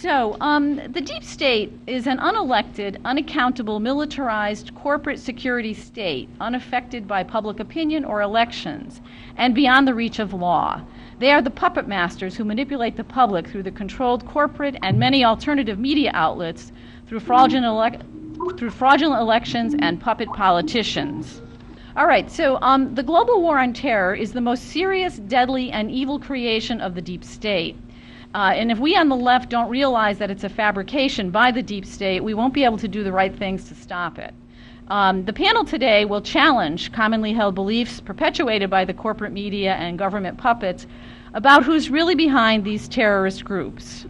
The deep state is an unelected, unaccountable, militarized corporate security state, unaffected by public opinion or elections, and beyond the reach of law. They are the puppet masters who manipulate the public through the controlled corporate and many alternative media outlets, through fraudulent elections and puppet politicians. All right, the global war on terror is the most serious, deadly, and evil creation of the deep state. And if we on the left don't realize that it's a fabrication by the deep state, we won't be able to do the right things to stop it. The panel today will challenge commonly held beliefs perpetuated by the corporate media and government puppets about who's really behind these terrorist groups.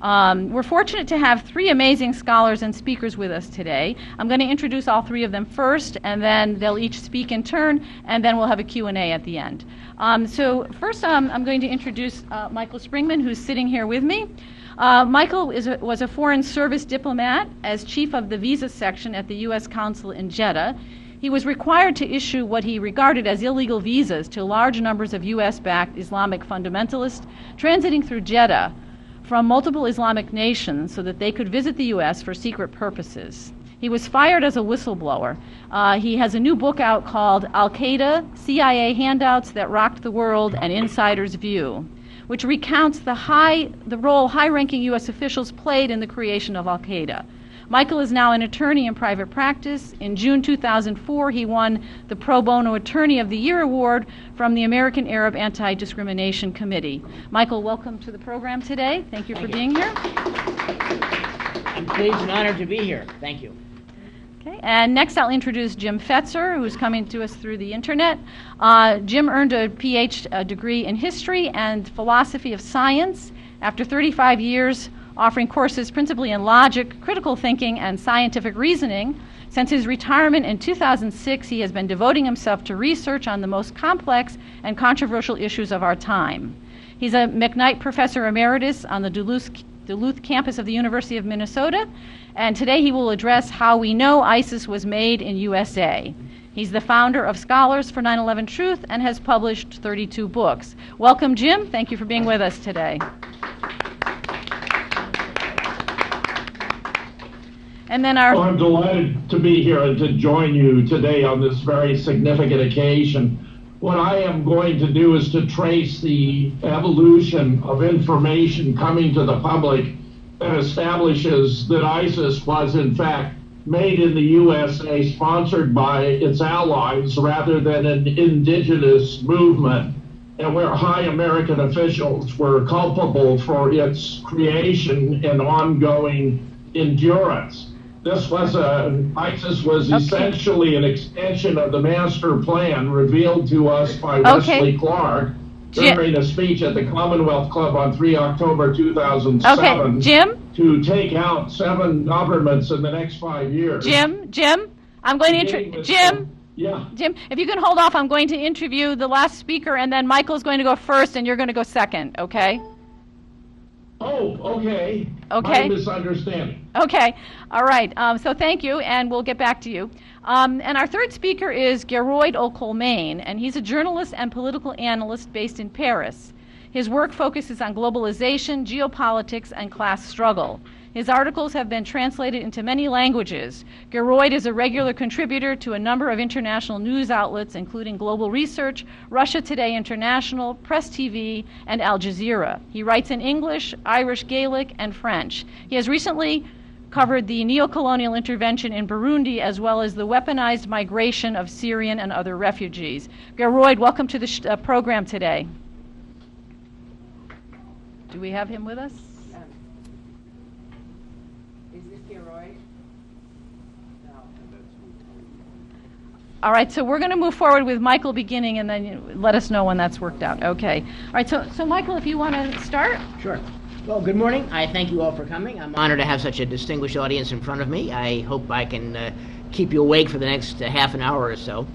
We're fortunate to have three amazing scholars and speakers with us today. I'm going to introduce all three of them first, and then they'll each speak in turn, and then we'll have a Q&A at the end. First, I'm going to introduce Michael Springman, who's sitting here with me. Michael was a Foreign Service diplomat as chief of the visa section at the U.S. Consul in Jeddah. He was required to issue what he regarded as illegal visas to large numbers of U.S.-backed Islamic fundamentalists transiting through Jeddah from multiple Islamic nations so that they could visit the U.S. for secret purposes. He was fired as a whistleblower. He has a new book out called Al-Qaeda, CIA Handouts That Rocked the World, An Insider's View, which recounts the role high-ranking U.S. officials played in the creation of Al-Qaeda. Michael is now an attorney in private practice. In June 2004, he won the Pro Bono Attorney of the Year Award from the American Arab Anti-Discrimination Committee. Michael, welcome to the program today. Thank you for being here. I'm pleased and honored to be here. Thank you. Okay, and next I'll introduce Jim Fetzer, who's coming to us through the internet. Jim earned a PhD degree in history and philosophy of science. After 35 years offering courses principally in logic, critical thinking, and scientific reasoning, since his retirement in 2006, he has been devoting himself to research on the most complex and controversial issues of our time. He's a McKnight Professor Emeritus on the Duluth campus of the University of Minnesota, and today he will address how we know ISIS was made in USA. He's the founder of Scholars for 9/11 Truth and has published 32 books. Welcome, Jim. Thank you for being with us today. And then I'm delighted to be here and to join you today on this very significant occasion. What I am going to do is to trace the evolution of information coming to the public that establishes that ISIS was in fact made in the USA, sponsored by its allies rather than an indigenous movement, and where high American officials were culpable for its creation and ongoing endurance. ISIS was essentially an extension of the master plan revealed to us by Wesley Clark during a speech at the Commonwealth Club on 3 October 2007 to take out 7 governments in the next 5 years. Jim, I'm going to Jim, if you can hold off, I'm going to interview the last speaker, and then Michael's going to go first, and you're going to go second, okay? Oh, okay. Okay. My misunderstanding. Okay. All right. So thank you, and we'll get back to you. And our third speaker is Gearoid Colmain, and he's a journalist and political analyst based in Paris. His work focuses on globalization, geopolitics, and class struggle. His articles have been translated into many languages. Gearoid is a regular contributor to a number of international news outlets, including Global Research, Russia Today International, Press TV, and Al Jazeera. He writes in English, Irish Gaelic, and French. He has recently covered the neo-colonial intervention in Burundi, as well as the weaponized migration of Syrian and other refugees. Gearoid, welcome to the program today. Do we have him with us? All right, so we're going to move forward with Michael beginning, and then let us know when that's worked out. Okay. All right, so Michael, if you want to start. Sure. Well, good morning. I thank you all for coming. I'm honored to have such a distinguished audience in front of me. I hope I can keep you awake for the next half an hour or so.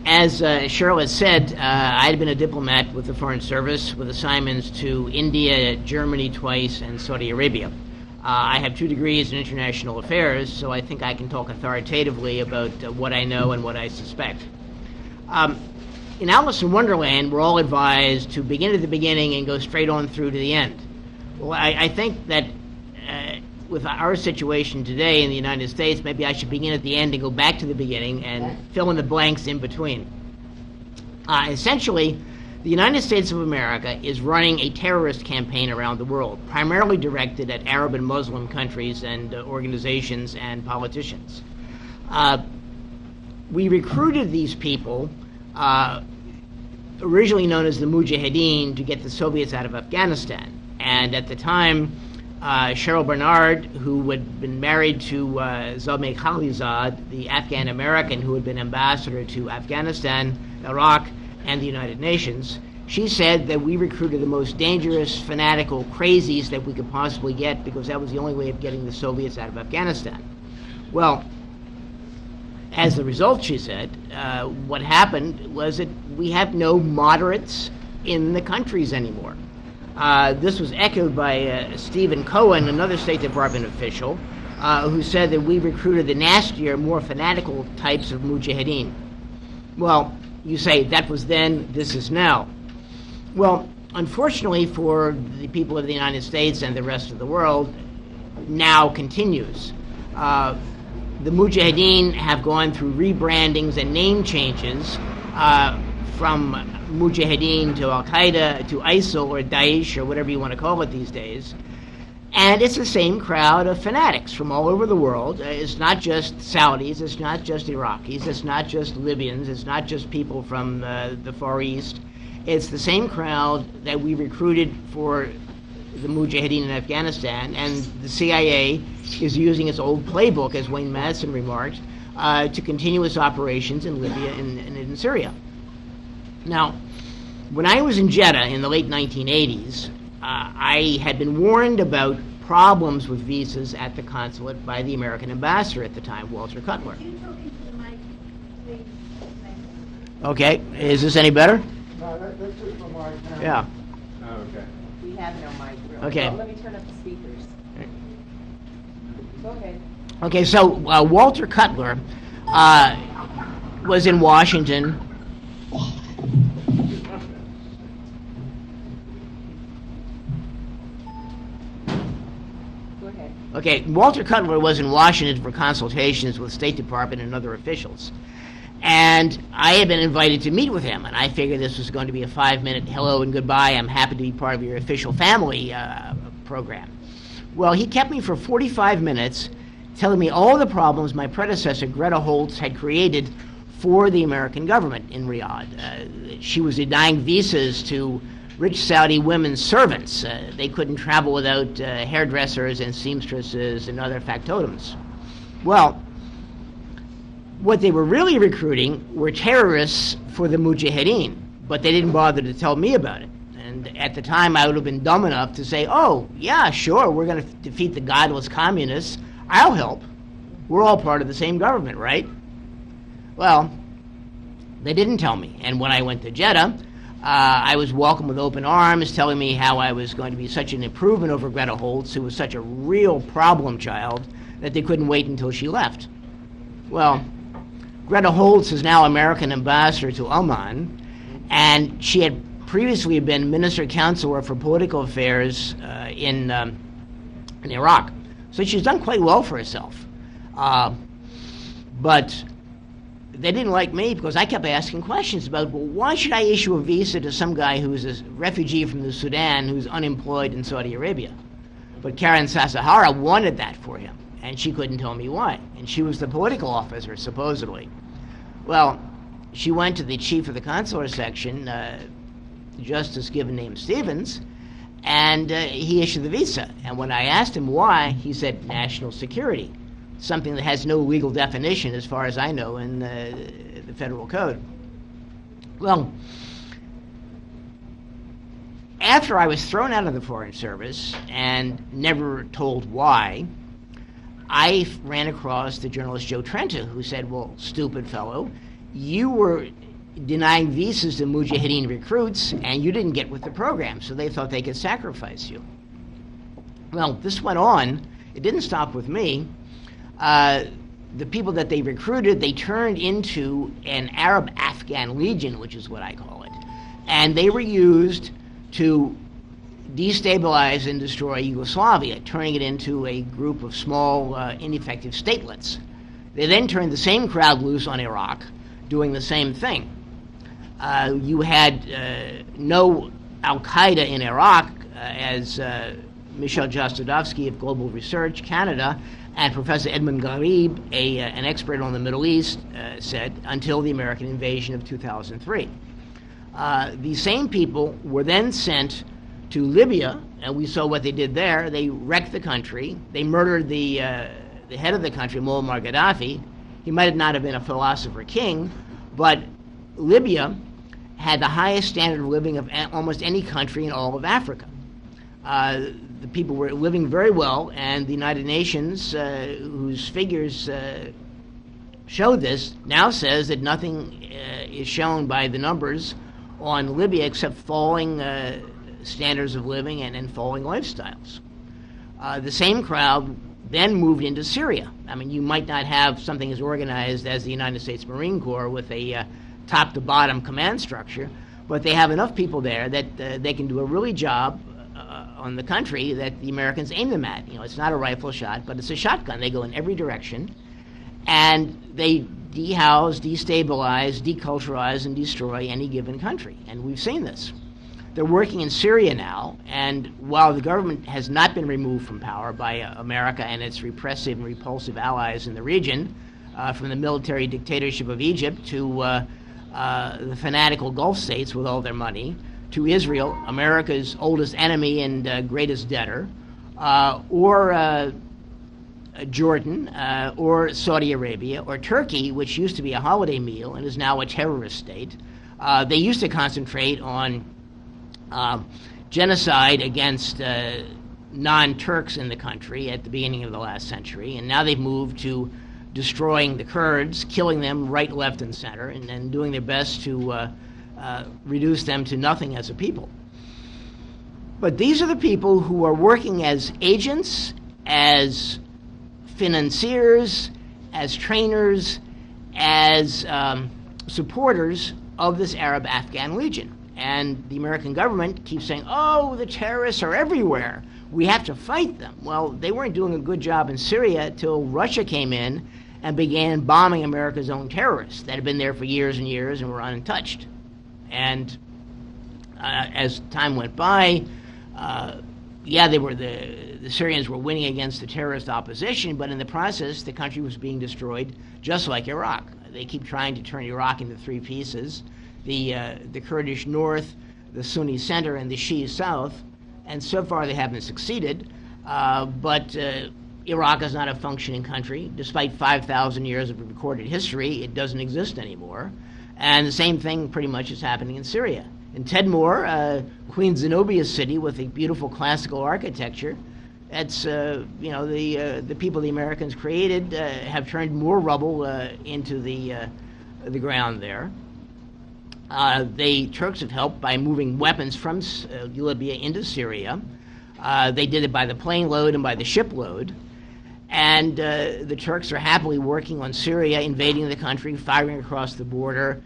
As Cherl has said, I had been a diplomat with the Foreign Service with assignments to India, Germany twice, and Saudi Arabia. I have 2 degrees in international affairs, so I think I can talk authoritatively about what I know and what I suspect. In Alice in Wonderland, we're all advised to begin at the beginning and go straight on through to the end. Well, I think that with our situation today in the United States, maybe I should begin at the end and go back to the beginning and fill in the blanks in between. Essentially, the United States of America is running a terrorist campaign around the world, primarily directed at Arab and Muslim countries and organizations and politicians. We recruited these people, originally known as the Mujahideen, to get the Soviets out of Afghanistan. And at the time, Cheryl Bernard, who had been married to Zalmay Khalilzad, the Afghan American who had been ambassador to Afghanistan, Iraq, and the United Nations, she said that we recruited the most dangerous, fanatical crazies that we could possibly get because that was the only way of getting the Soviets out of Afghanistan. Well, as a result, she said, what happened was that we have no moderates in the countries anymore. This was echoed by Stephen Cohen, another State Department official, who said that we recruited the nastier, more fanatical types of mujahideen. Well, you say that was then, this is now. Well, unfortunately for the people of the United States and the rest of the world, now continues. The mujahideen have gone through rebrandings and name changes from Mujahideen to Al-Qaeda to ISIL or Daesh or whatever you want to call it these days. And it's the same crowd of fanatics from all over the world. It's not just Saudis, it's not just Iraqis, it's not just Libyans, it's not just people from the Far East. It's the same crowd that we recruited for the Mujahideen in Afghanistan, and the CIA is using its old playbook, as Wayne Madsen remarked, to continue its operations in Libya and in Syria. Now, when I was in Jeddah in the late 1980s, I had been warned about problems with visas at the consulate by the American ambassador at the time, Walter Cutler. Okay, is this any better? No, that's just the mic now. Yeah. Oh, okay. We have no mic. Really. Okay. Well, let me turn up the speakers. Go ahead. Okay, so Walter Cutler was in Washington. Go ahead. Okay, Walter Cutler was in Washington for consultations with State Department and other officials. And I had been invited to meet with him, and I figured this was going to be a 5-minute hello and goodbye, I'm happy to be part of your official family program. Well, he kept me for 45 minutes telling me all the problems my predecessor, Greta Holtz, had created for the American government in Riyadh. She was denying visas to rich Saudi women's servants. They couldn't travel without hairdressers and seamstresses and other factotums. Well, what they were really recruiting were terrorists for the Mujahideen, but they didn't bother to tell me about it. And at the time, I would have been dumb enough to say, oh, yeah, sure, we're going to defeat the godless communists. I'll help. We're all part of the same government, right? Well, they didn't tell me. And when I went to Jeddah, I was welcomed with open arms, telling me how I was going to be such an improvement over Greta Holtz, who was such a real problem child that they couldn't wait until she left. Well, Greta Holtz is now American ambassador to Oman, and she had previously been minister counselor for political affairs in Iraq. So she's done quite well for herself. But they didn't like me because I kept asking questions about, well, why should I issue a visa to some guy who's a refugee from the Sudan who's unemployed in Saudi Arabia? But Karen Sasahara wanted that for him, and she couldn't tell me why. And she was the political officer, supposedly. Well, she went to the chief of the consular section, Justice given name Stevens, and he issued the visa. And when I asked him why, he said national security, something that has no legal definition as far as I know in the federal code. Well, after I was thrown out of the Foreign Service and never told why, I ran across the journalist Joe Trenta, who said, well, stupid fellow, you were denying visas to Mujahideen recruits, and you didn't get with the program, so they thought they could sacrifice you. Well, this went on. It didn't stop with me. The people that they recruited, they turned into an Arab-Afghan legion, which is what I call it. And they were used to destabilize and destroy Yugoslavia, turning it into a group of small, ineffective statelets. They then turned the same crowd loose on Iraq, doing the same thing. You had no Al-Qaeda in Iraq, as Michel Jostadovsky of Global Research Canada and Professor Edmund Gharib, an expert on the Middle East, said, until the American invasion of 2003. These same people were then sent to Libya, and we saw what they did there. They wrecked the country. They murdered the head of the country, Muammar Gaddafi. He might not have been a philosopher king, but Libya had the highest standard of living of almost any country in all of Africa. The people were living very well, and the United Nations, whose figures show this, now says that nothing is shown by the numbers on Libya except falling standards of living and falling lifestyles. The same crowd then moved into Syria. I mean, you might not have something as organized as the United States Marine Corps with a top-to-bottom command structure, but they have enough people there that they can do a really job on the country that the Americans aim them at. You know, it's not a rifle shot, but it's a shotgun. They go in every direction, and they dehouse, destabilize, deculturalize, and destroy any given country. And we've seen this. They're working in Syria now, and while the government has not been removed from power by America and its repressive and repulsive allies in the region, from the military dictatorship of Egypt to the fanatical Gulf states with all their money, to Israel, America's oldest enemy and greatest debtor, or Jordan, or Saudi Arabia, or Turkey, which used to be a holiday meal and is now a terrorist state. They used to concentrate on genocide against non-Turks in the country at the beginning of the last century, and now they've moved to destroying the Kurds, killing them right, left, and center, and doing their best to reduce them to nothing as a people. But these are the people who are working as agents, as financiers, as trainers, as supporters of this Arab-Afghan Legion. And the American government keeps saying, oh, the terrorists are everywhere. We have to fight them. Well, they weren't doing a good job in Syria till Russia came in and began bombing America's own terrorists that had been there for years and years and were untouched. And as time went by, the Syrians were winning against the terrorist opposition, but in the process, the country was being destroyed just like Iraq. They keep trying to turn Iraq into three pieces: the Kurdish north, the Sunni center, and the Shia south. And so far, they haven't succeeded. But Iraq is not a functioning country. Despite 5,000 years of recorded history, it doesn't exist anymore. And the same thing pretty much is happening in Syria. In Tedmor, Queen Zenobia's city with a beautiful classical architecture, it's, the people the Americans created have turned more rubble into the ground there. The Turks have helped by moving weapons from Libya into Syria. They did it by the plane load and by the ship load. And the Turks are happily working on Syria, invading the country, firing across the border,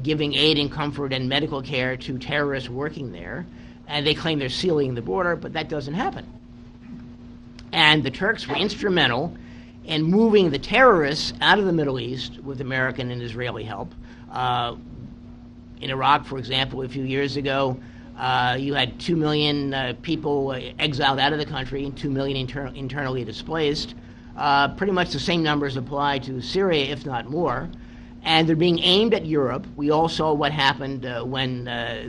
giving aid and comfort and medical care to terrorists working there. And they claim they're sealing the border, but that doesn't happen. And the Turks were instrumental in moving the terrorists out of the Middle East with American and Israeli help. In Iraq, for example, a few years ago, you had 2 million people exiled out of the country and 2 million internally displaced. Pretty much the same numbers apply to Syria, if not more. And they're being aimed at Europe. We all saw what happened when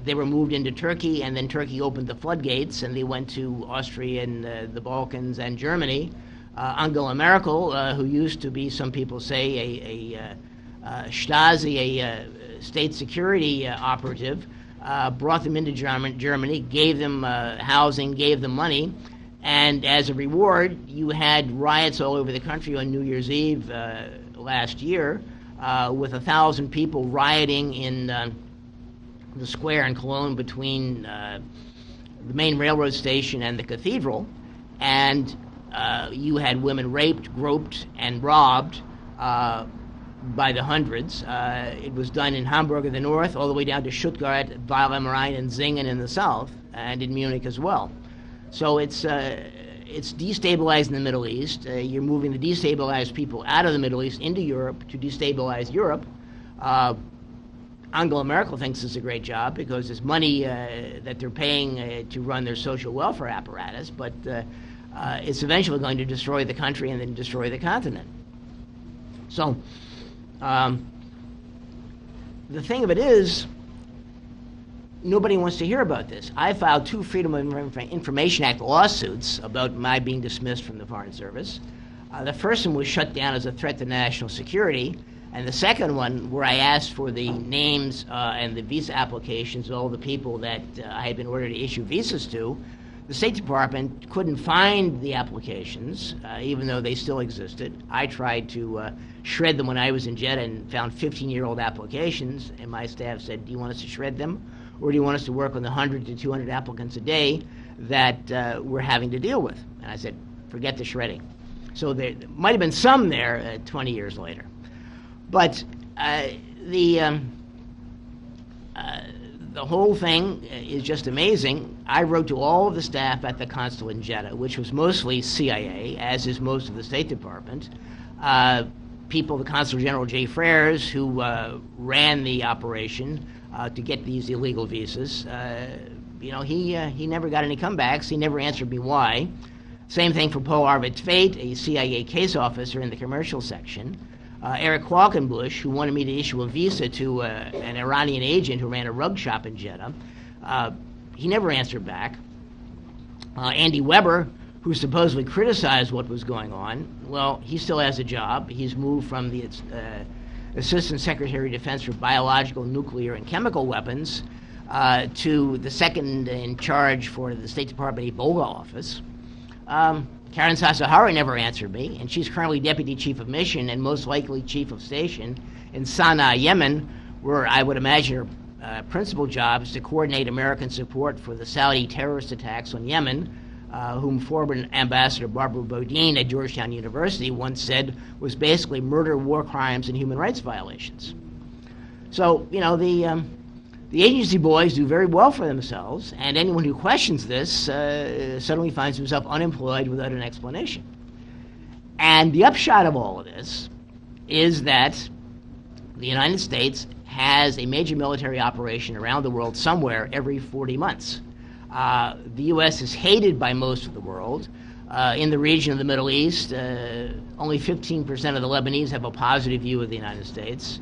they were moved into Turkey, and then Turkey opened the floodgates, and they went to Austria and the Balkans and Germany. Angela Merkel, who used to be, some people say, a Stasi, a state security operative, brought them into Germany, gave them housing, gave them money, and as a reward, you had riots all over the country on New Year's Eve last year, with 1,000 people rioting in the square in Cologne between the main railroad station and the cathedral, and you had women raped, groped, and robbed by the hundreds. It was done in Hamburg in the north, all the way down to Stuttgart, Weil am Rhein, and Singen in the south. and in Munich as well. So it's destabilizing the Middle East. You're moving the destabilized people out of the Middle East into Europe to destabilize Europe. Angela Merkel thinks it's a great job because it's money that they're paying to run their social welfare apparatus, but it's eventually going to destroy the country and then destroy the continent. So the thing of it is, nobody wants to hear about this. I filed 2 Freedom of Information Act lawsuits about my being dismissed from the Foreign Service. The first one was shut down as a threat to national security, and the second one, where I asked for the names and the visa applications of all the people that I had been ordered to issue visas to, the State Department couldn't find the applications, even though they still existed. I tried to shred them when I was in Jeddah and found 15-year-old applications, and my staff said, do you want us to shred them, or do you want us to work on the 100 to 200 applicants a day that we're having to deal with? And I said, forget the shredding. So there might have been some there 20 years later. But the whole thing is just amazing. I wrote to all of the staff at the consulate in Jeddah, which was mostly CIA, as is most of the State Department. People, the Consul General Jay Freres, who ran the operation to get these illegal visas, he never got any comebacks. He never answered me why. Same thing for Paul Arvid Tveit, a CIA case officer in the commercial section. Eric Qualkenbush, who wanted me to issue a visa to an Iranian agent who ran a rug shop in Jeddah. He never answered back. Andy Weber, who supposedly criticized what was going on, well, he still has a job. He's moved from the Assistant Secretary of Defense for Biological, Nuclear, and Chemical Weapons to the second in charge for the State Department Ebola office. Karen Sasahara never answered me, and she's currently Deputy Chief of Mission and most likely Chief of Station in Sana'a, Yemen, where I would imagine her principal job is to coordinate American support for the Saudi terrorist attacks on Yemen, whom former Ambassador Barbara Bodine at Georgetown University once said was basically murder, war crimes, and human rights violations. So, the agency boys do very well for themselves, and anyone who questions this suddenly finds himself unemployed without an explanation. And the upshot of all of this is that the United States has a major military operation around the world somewhere every 40 months. The U.S. is hated by most of the world. In the region of the Middle East, only 15% of the Lebanese have a positive view of the United States.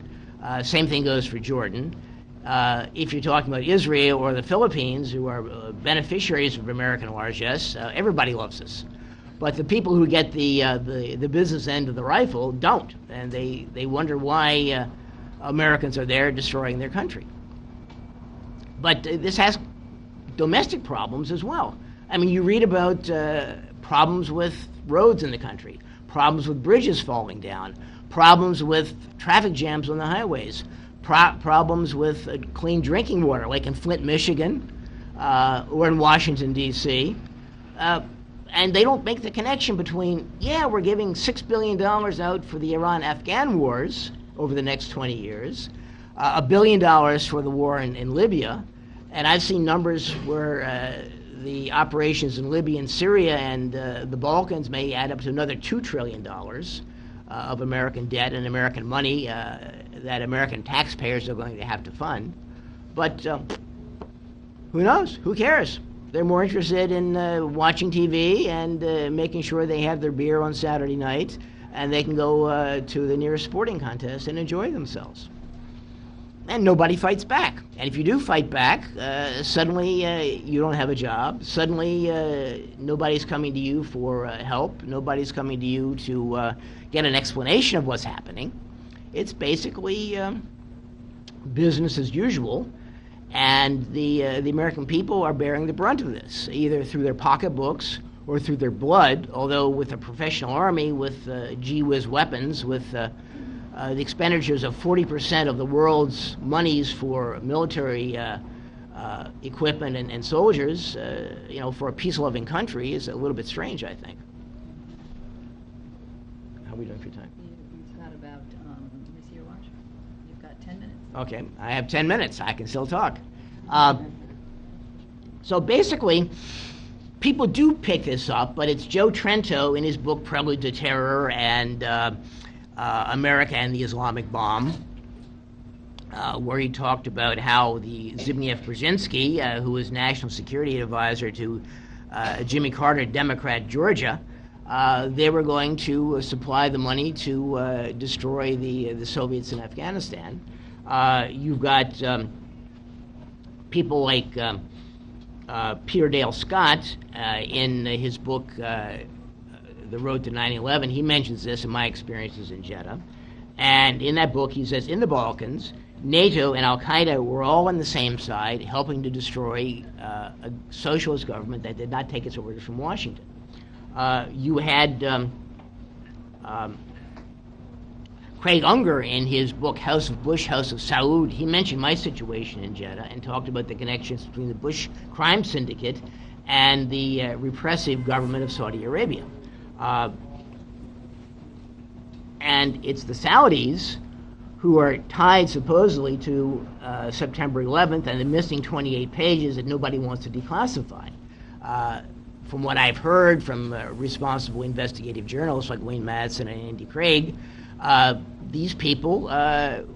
Same thing goes for Jordan. If you're talking about Israel or the Philippines, who are beneficiaries of American largesse, everybody loves us. But the people who get the business end of the rifle don't, and they wonder why Americans are there destroying their country. But this has domestic problems as well. I mean, you read about problems with roads in the country, problems with bridges falling down, problems with traffic jams on the highways, problems with clean drinking water, like in Flint, Michigan, or in Washington, D.C., and they don't make the connection between, we're giving $6 billion out for the Iran-Afghan wars over the next 20 years, $1 billion for the war in Libya, and I've seen numbers where the operations in Libya and Syria and the Balkans may add up to another $2 trillion of American debt and American money that American taxpayers are going to have to fund. But who knows? Who cares? They're more interested in watching TV and making sure they have their beer on Saturday night and they can go to the nearest sporting contest and enjoy themselves. And nobody fights back. And if you do fight back, suddenly you don't have a job. Suddenly nobody's coming to you for help. Nobody's coming to you to get an explanation of what's happening. It's basically business as usual. And the American people are bearing the brunt of this, either through their pocketbooks or through their blood, although with a professional army, with gee-whiz weapons, with the expenditures of 40% of the world's monies for military equipment and soldiers, for a peace-loving country is a little bit strange, I think. How are we doing for time? You've got about, let me see your watch. You've got 10 minutes. Okay, I have 10 minutes. I can still talk. So basically, people do pick this up, but it's Joe Trento in his book Prelude to Terror and America and the Islamic Bomb, where he talked about how the Zbigniew Brzezinski, who was National Security Advisor to Jimmy Carter, Democrat, Georgia, they were going to supply the money to destroy the Soviets in Afghanistan. You've got people like Peter Dale Scott in his book The Road to 9/11. He mentions this in my experiences in Jeddah. And in that book, he says, in the Balkans, NATO and Al-Qaeda were all on the same side, helping to destroy a socialist government that did not take its orders from Washington. You had Craig Unger in his book House of Bush, House of Saud. He mentioned my situation in Jeddah and talked about the connections between the Bush crime syndicate and the repressive government of Saudi Arabia. And it's the Saudis who are tied supposedly to September 11th and the missing 28 pages that nobody wants to declassify. From what I've heard from responsible investigative journalists like Wayne Madsen and Andy Craig, these people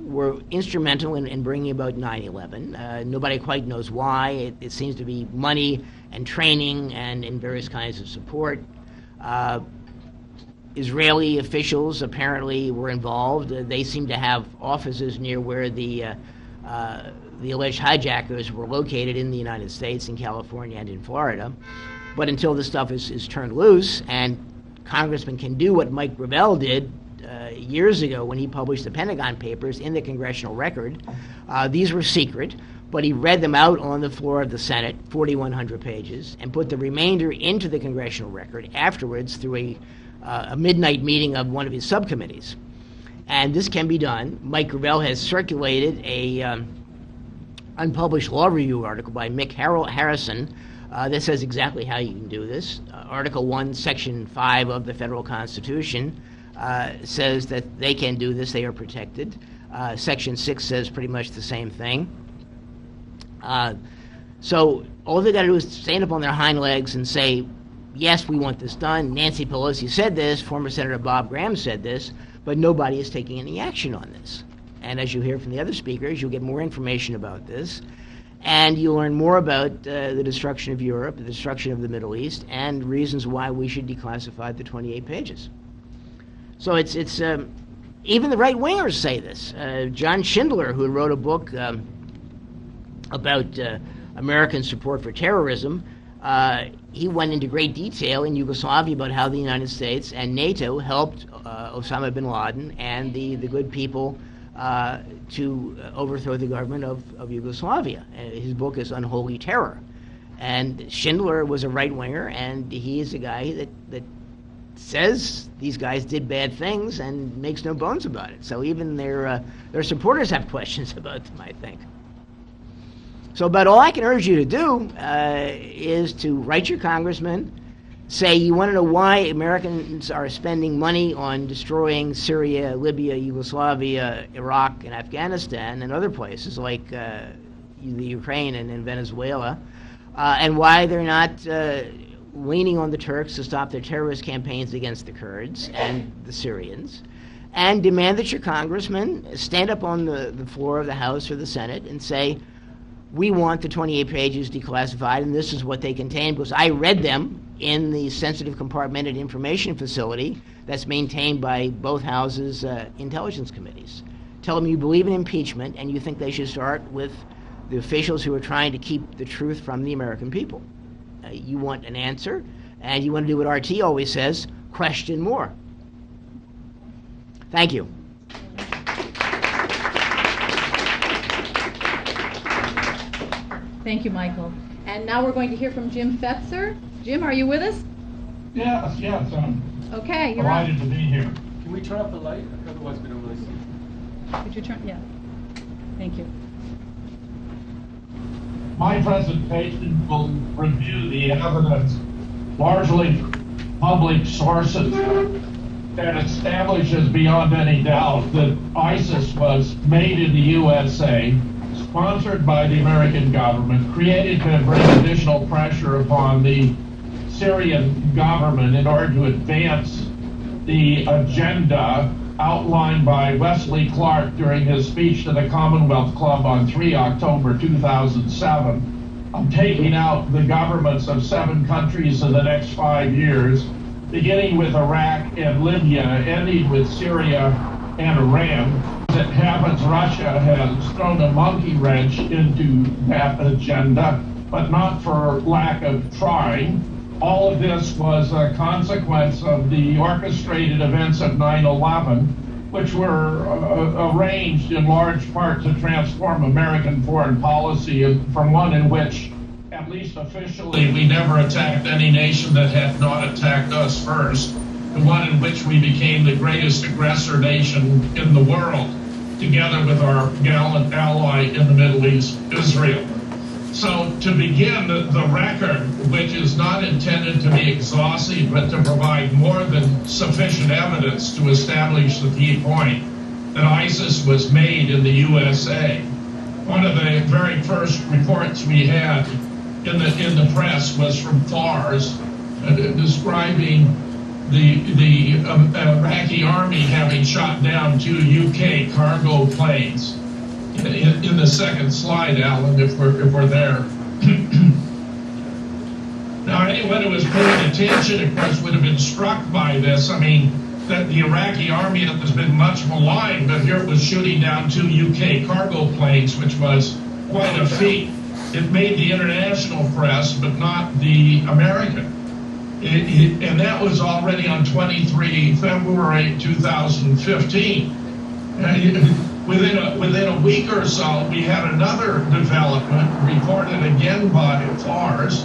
were instrumental in bringing about 9/11. Nobody quite knows why. It seems to be money and training and various kinds of support. Israeli officials apparently were involved. They seem to have offices near where the alleged hijackers were located in the United States, in California and in Florida. But until this stuff is turned loose and congressmen can do what Mike Gravel did years ago when he published the Pentagon Papers in the Congressional Record, these were secret, but he read them out on the floor of the Senate, 4,100 pages, and put the remainder into the Congressional Record afterwards through a midnight meeting of one of his subcommittees. And this can be done. Mike Gravel has circulated a unpublished law review article by Mick Harrison that says exactly how you can do this. Article 1, Section 5 of the federal Constitution says that they can do this, they are protected. Section 6 says pretty much the same thing. So all they got to do is stand up on their hind legs and say, yes, we want this done. Nancy Pelosi said this, former Senator Bob Graham said this, but nobody is taking any action on this. And as you hear from the other speakers, you'll get more information about this, and you'll learn more about the destruction of Europe, the destruction of the Middle East, and reasons why we should declassify the 28 pages. So it's even the right-wingers say this. John Schindler, who wrote a book about American support for terrorism, he went into great detail in Yugoslavia about how the United States and NATO helped Osama bin Laden and the good people to overthrow the government of Yugoslavia. His book is Unholy Terror. And Schindler was a right-winger, and he is a guy that says these guys did bad things and makes no bones about it. So even their supporters have questions about them, I think. So about all I can urge you to do is to write your congressman, say you want to know why Americans are spending money on destroying Syria, Libya, Yugoslavia, Iraq, and Afghanistan, and other places like the Ukraine and in Venezuela, and why they're not leaning on the Turks to stop their terrorist campaigns against the Kurds and the Syrians, and demand that your congressman stand up on the floor of the House or the Senate and say, we want the 28 pages declassified, and this is what they contain, because I read them in the sensitive compartmented information facility that's maintained by both houses' intelligence committees. Tell them you believe in impeachment, and you think they should start with the officials who are trying to keep the truth from the American people. You want an answer, and you want to do what RT always says, question more. Thank you. Thank you, Michael. And now we're going to hear from Jim Fetzer. Jim, are you with us? Yes, Okay, you're delighted on. to be here. Can we turn off the light? Otherwise we don't really see. Could you turn? Yeah. Thank you. My presentation will review the evidence, largely public sources, that establishes beyond any doubt that ISIS was made in the USA, sponsored by the American government, created to bring additional pressure upon the Syrian government in order to advance the agenda outlined by Wesley Clark during his speech to the Commonwealth Club on 3 October 2007, of taking out the governments of 7 countries in the next 5 years, beginning with Iraq and Libya, ending with Syria and Iran. It happens Russia has thrown a monkey wrench into that agenda, but not for lack of trying. All of this was a consequence of the orchestrated events of 9/11, which were arranged in large part to transform American foreign policy from one in which, at least officially, we never attacked any nation that had not attacked us first, to one in which we became the greatest aggressor nation in the world, together with our gallant ally in the Middle East, Israel. So to begin, the record, which is not intended to be exhaustive, but to provide more than sufficient evidence to establish the key point that ISIS was made in the USA. One of the very first reports we had in the press was from FARS, describing the Iraqi army having shot down 2 UK cargo planes. In the second slide, Alan, if we're there. Now, anyone who was paying attention, of course, would have been struck by this. I mean, that the Iraqi army has been much maligned, but here it was shooting down 2 UK cargo planes, which was quite a feat. It made the international press, but not the American. And that was already on 23 February 2015. Within a week or so, we had another development reported again by FARS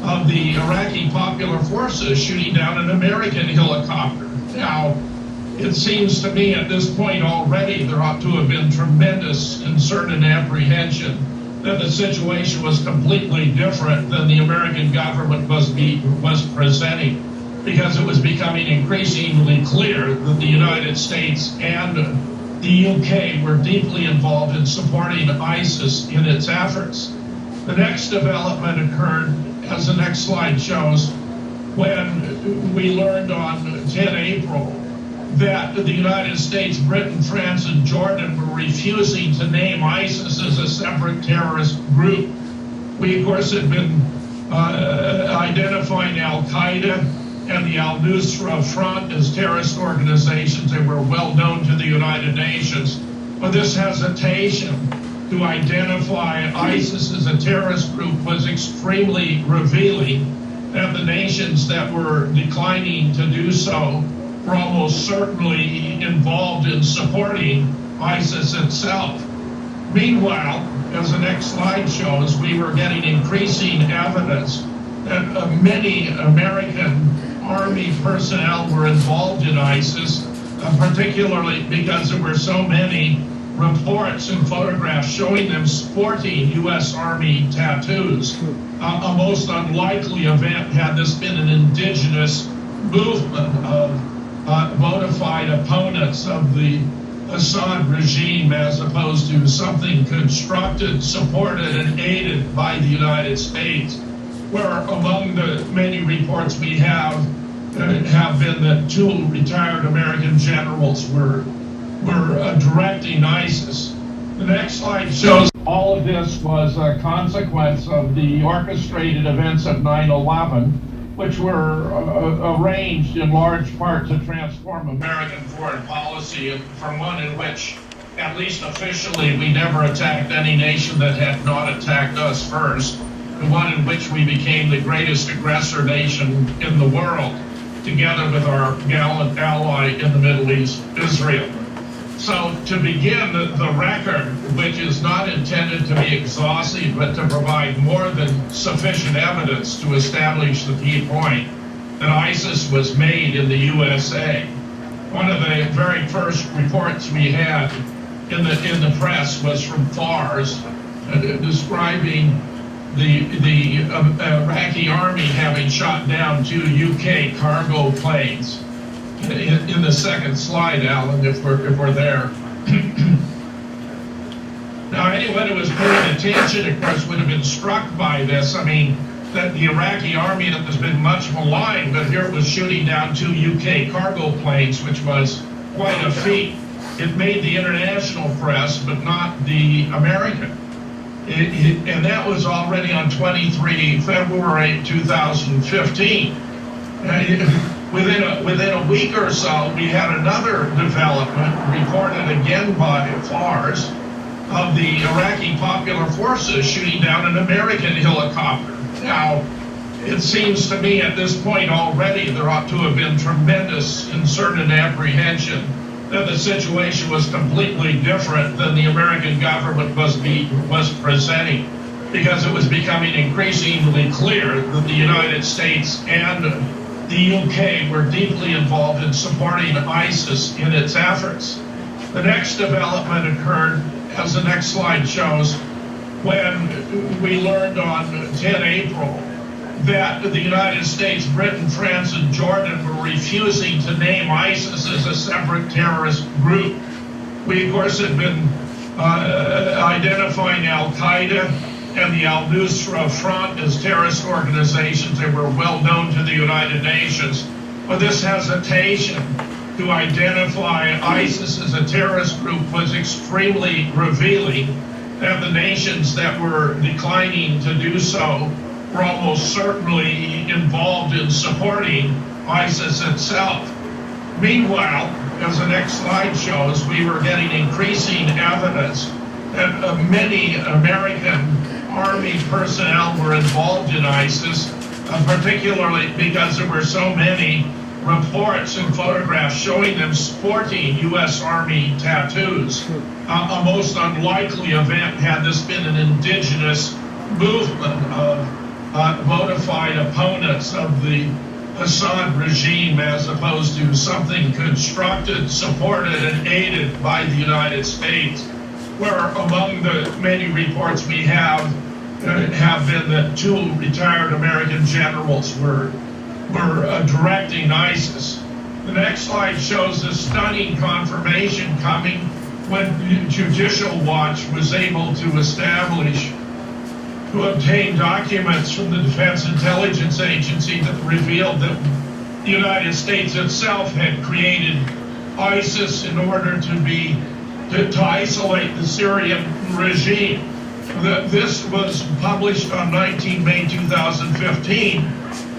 of the Iraqi Popular Forces shooting down an American helicopter. Now, it seems to me at this point already there ought to have been tremendous concern and apprehension that the situation was completely different than the American government was presenting, because it was becoming increasingly clear that the United States and the UK were deeply involved in supporting ISIS in its efforts. The next development occurred, as the next slide shows, when we learned on 10 April that the United States, Britain, France, and Jordan were refusing to name ISIS as a separate terrorist group. We, of course, had been identifying Al-Qaeda and the Al-Nusra Front as terrorist organizations. They were well known to the United Nations. But this hesitation to identify ISIS as a terrorist group was extremely revealing, and the nations that were declining to do so were almost certainly involved in supporting ISIS itself. Meanwhile, as the next slide shows, we were getting increasing evidence that many American Army personnel were involved in ISIS, particularly because there were so many reports and photographs showing them sporting U.S. Army tattoos. A most unlikely event had this been an indigenous movement of bona fide opponents of the Assad regime, as opposed to something constructed, supported, and aided by the United States, where among the many reports we have been that 2 retired American generals were directing ISIS. The next slide shows all of this was a consequence of the orchestrated events of 9/11, which were arranged in large part to transform American foreign policy from one in which, at least officially, we never attacked any nation that had not attacked us first, to one in which we became the greatest aggressor nation in the world, together with our gallant ally in the Middle East, Israel. So to begin, the record, which is not intended to be exhaustive, but to provide more than sufficient evidence to establish the key point that ISIS was made in the USA. One of the very first reports we had in the press was from FARS, describing the Iraqi army having shot down 2 UK cargo planes. In the second slide, Alan, if we're there. Now, anyone who was paying attention, of course, would have been struck by this. I mean, that the Iraqi army that has been much maligned, but here it was shooting down 2 UK cargo planes, which was quite a feat. It made the international press, but not the American. And that was already on 23 February 2015. Within a week or so, we had another development reported again by FARS of the Iraqi Popular Forces shooting down an American helicopter. Now, it seems to me at this point already there ought to have been tremendous concern and apprehension that the situation was completely different than the American government was presenting, because it was becoming increasingly clear that the United States and the UK were deeply involved in supporting ISIS in its efforts. The next development occurred, as the next slide shows, when we learned on 10 April that the United States, Britain, France, and Jordan were refusing to name ISIS as a separate terrorist group. We, of course, had been identifying Al-Qaeda and the Al-Nusra Front as terrorist organizations. They were well known to the United Nations. But this hesitation to identify ISIS as a terrorist group was extremely revealing, and the nations that were declining to do so were almost certainly involved in supporting ISIS itself. Meanwhile, as the next slide shows, we were getting increasing evidence that many American Army personnel were involved in ISIS, particularly because there were so many reports and photographs showing them sporting U.S. Army tattoos. A most unlikely event had this been an indigenous movement of bona fide opponents of the Assad regime, as opposed to something constructed, supported, and aided by the United States, where among the many reports we have been that 2 retired American generals were directing ISIS. The next slide shows the stunning confirmation coming when Judicial Watch was able to obtain documents from the Defense Intelligence Agency that revealed that the United States itself had created ISIS in order to isolate the Syrian regime. This was published on 19 May 2015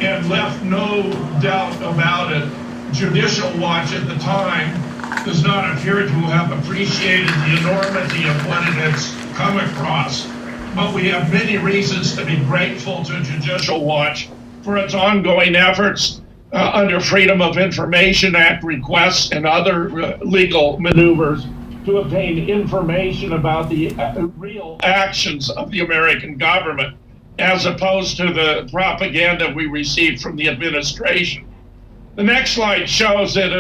and left no doubt about it. Judicial Watch at the time does not appear to have appreciated the enormity of what it has come across. But we have many reasons to be grateful to Judicial Watch for its ongoing efforts under Freedom of Information Act requests and other legal maneuvers to obtain information about the real actions of the American government, as opposed to the propaganda we received from the administration. The next slide shows that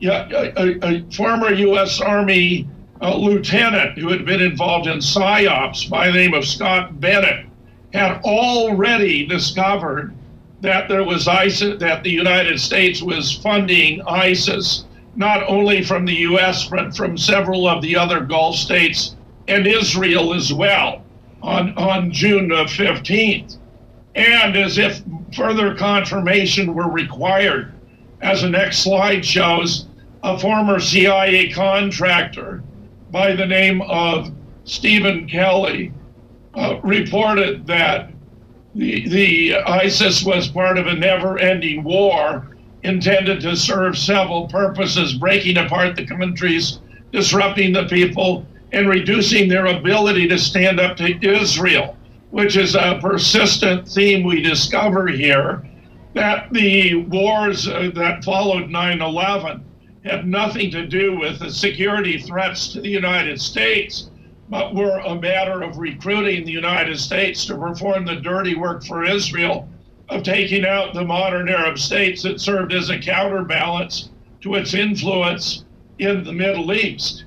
a former U.S. Army lieutenant who had been involved in PSYOPs by the name of Scott Bennett had already discovered that there was ISIS, that the United States was funding ISIS, not only from the U.S., but from several of the other Gulf states and Israel as well on June 15th. And as if further confirmation were required, as the next slide shows, a former CIA contractor by the name of Stephen Kelly reported that the ISIS was part of a never-ending war intended to serve several purposes: breaking apart the countries, disrupting the people, and reducing their ability to stand up to Israel, which is a persistent theme we discover here, that the wars that followed 9/11 had nothing to do with the security threats to the United States, but were a matter of recruiting the United States to perform the dirty work for Israel of taking out the modern Arab states that served as a counterbalance to its influence in the Middle East.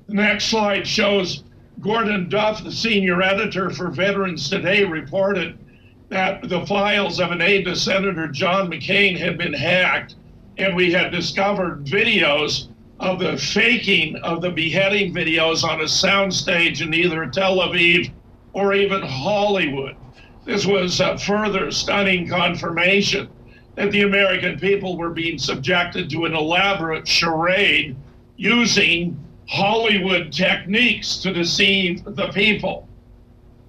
The next slide shows Gordon Duff, the senior editor for Veterans Today, reported that the files of an aide to Senator John McCain had been hacked, and we had discovered videos of the faking of the beheading videos on a soundstage in either Tel Aviv or even Hollywood. This was a further stunning confirmation that the American people were being subjected to an elaborate charade using Hollywood techniques to deceive the people.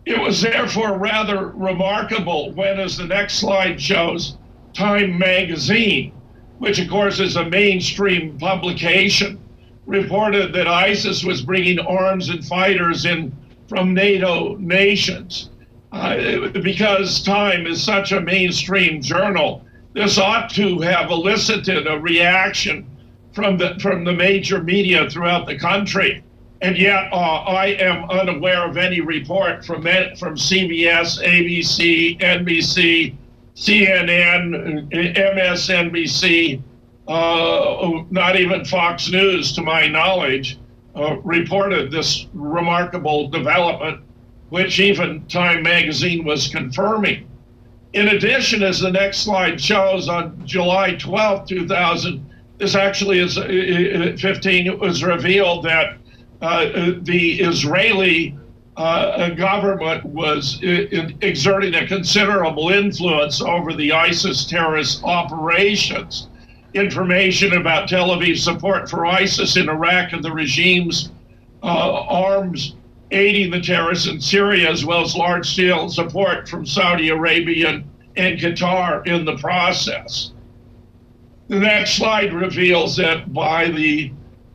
It was therefore rather remarkable when, as the next slide shows, Time magazine, which of course is a mainstream publication, reported that ISIS was bringing arms and fighters in from NATO nations. Because Time is such a mainstream journal, this ought to have elicited a reaction from the major media throughout the country. And yet I am unaware of any report from CBS, ABC, NBC, CNN, MSNBC, not even Fox News, to my knowledge, reported this remarkable development, which even Time magazine was confirming. In addition, as the next slide shows, on July 12, 2000, this actually is 15, it was revealed that the Israeli government was exerting a considerable influence over the ISIS terrorist operations. Information about Tel Aviv's support for ISIS in Iraq and the regime's arms aiding the terrorists in Syria, as well as large-scale support from Saudi Arabia and Qatar in the process. The next slide reveals that by the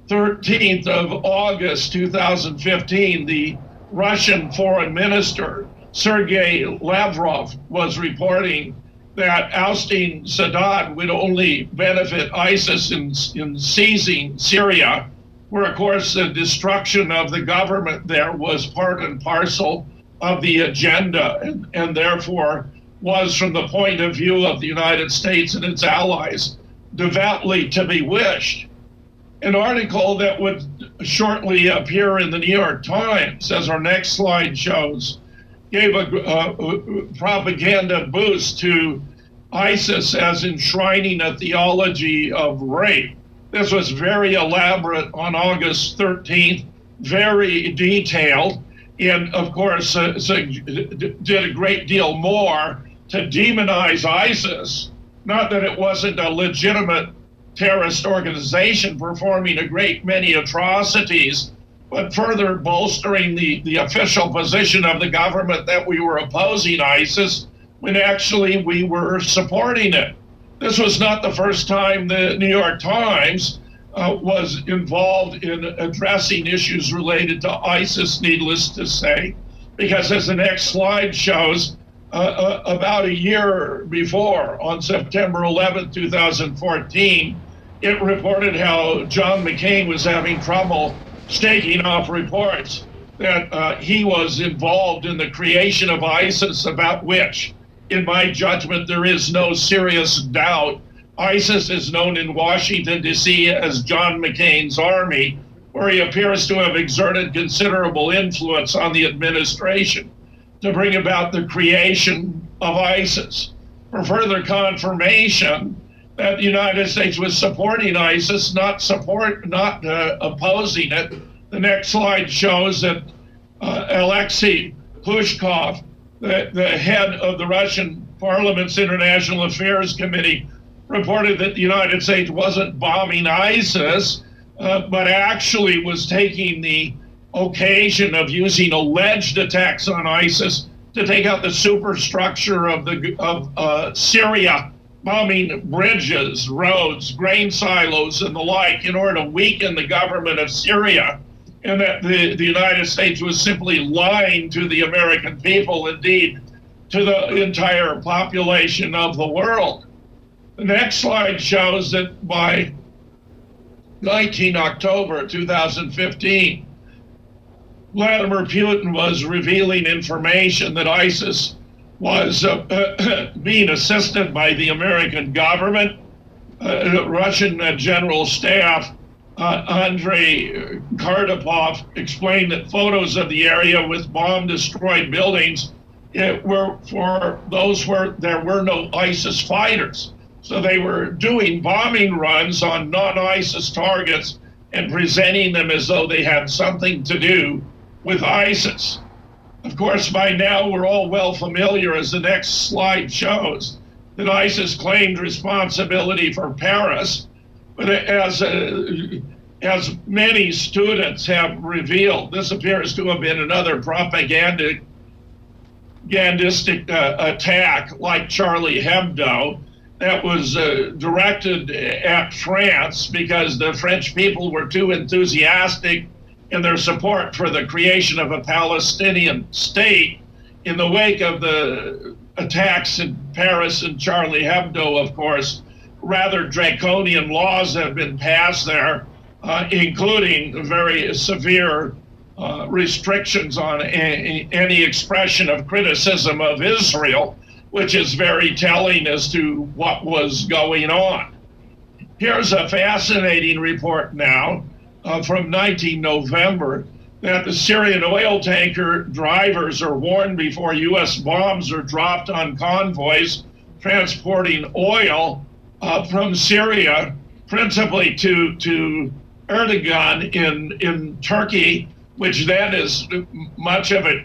13th of August 2015, the Russian foreign minister, Sergei Lavrov, was reporting that ousting Sadat would only benefit ISIS in seizing Syria, where, of course, the destruction of the government there was part and parcel of the agenda, and therefore was, from the point of view of the United States and its allies, devoutly to be wished. An article that would shortly appear in the New York Times, as our next slide shows, gave a propaganda boost to ISIS as enshrining a theology of rape. This was very elaborate on August 13th, very detailed, and of course did a great deal more to demonize ISIS. Not that it wasn't a legitimate terrorist organization performing a great many atrocities, but further bolstering the official position of the government that we were opposing ISIS when actually we were supporting it. This was not the first time the New York Times was involved in addressing issues related to ISIS, needless to say, because as the next slide shows, about a year before, on September 11, 2014, it reported how John McCain was having trouble shaking off reports that he was involved in the creation of ISIS, about which, in my judgment, there is no serious doubt. ISIS is known in Washington, D.C. as John McCain's army, where he appears to have exerted considerable influence on the administration to bring about the creation of ISIS. For further confirmation that the United States was supporting ISIS, not opposing it, the next slide shows that Alexei Pushkov, the head of the Russian Parliament's International Affairs Committee, reported that the United States wasn't bombing ISIS, but actually was taking the occasion of using alleged attacks on ISIS to take out the superstructure of Syria, bombing bridges, roads, grain silos, and the like, in order to weaken the government of Syria, and that the United States was simply lying to the American people, indeed, to the entire population of the world. The next slide shows that by 19 October 2015, Vladimir Putin was revealing information that ISIS was being assisted by the American government. Russian General Staff Andrei Karpov explained that photos of the area with bomb-destroyed buildings were for those where there were no ISIS fighters. So they were doing bombing runs on non-ISIS targets and presenting them as though they had something to do with ISIS. Of course, by now we're all well familiar, as the next slide shows, that ISIS claimed responsibility for Paris, but as many students have revealed, this appears to have been another propagandistic attack like Charlie Hebdo that was directed at France because the French people were too enthusiastic in their support for the creation of a Palestinian state in the wake of the attacks in Paris and Charlie Hebdo. Of course, rather draconian laws have been passed there, including very severe restrictions on any expression of criticism of Israel, which is very telling as to what was going on. Here's a fascinating report now from 19 November that the Syrian oil tanker drivers are warned before U.S. bombs are dropped on convoys transporting oil from Syria, principally to Erdogan in Turkey, which then is much of it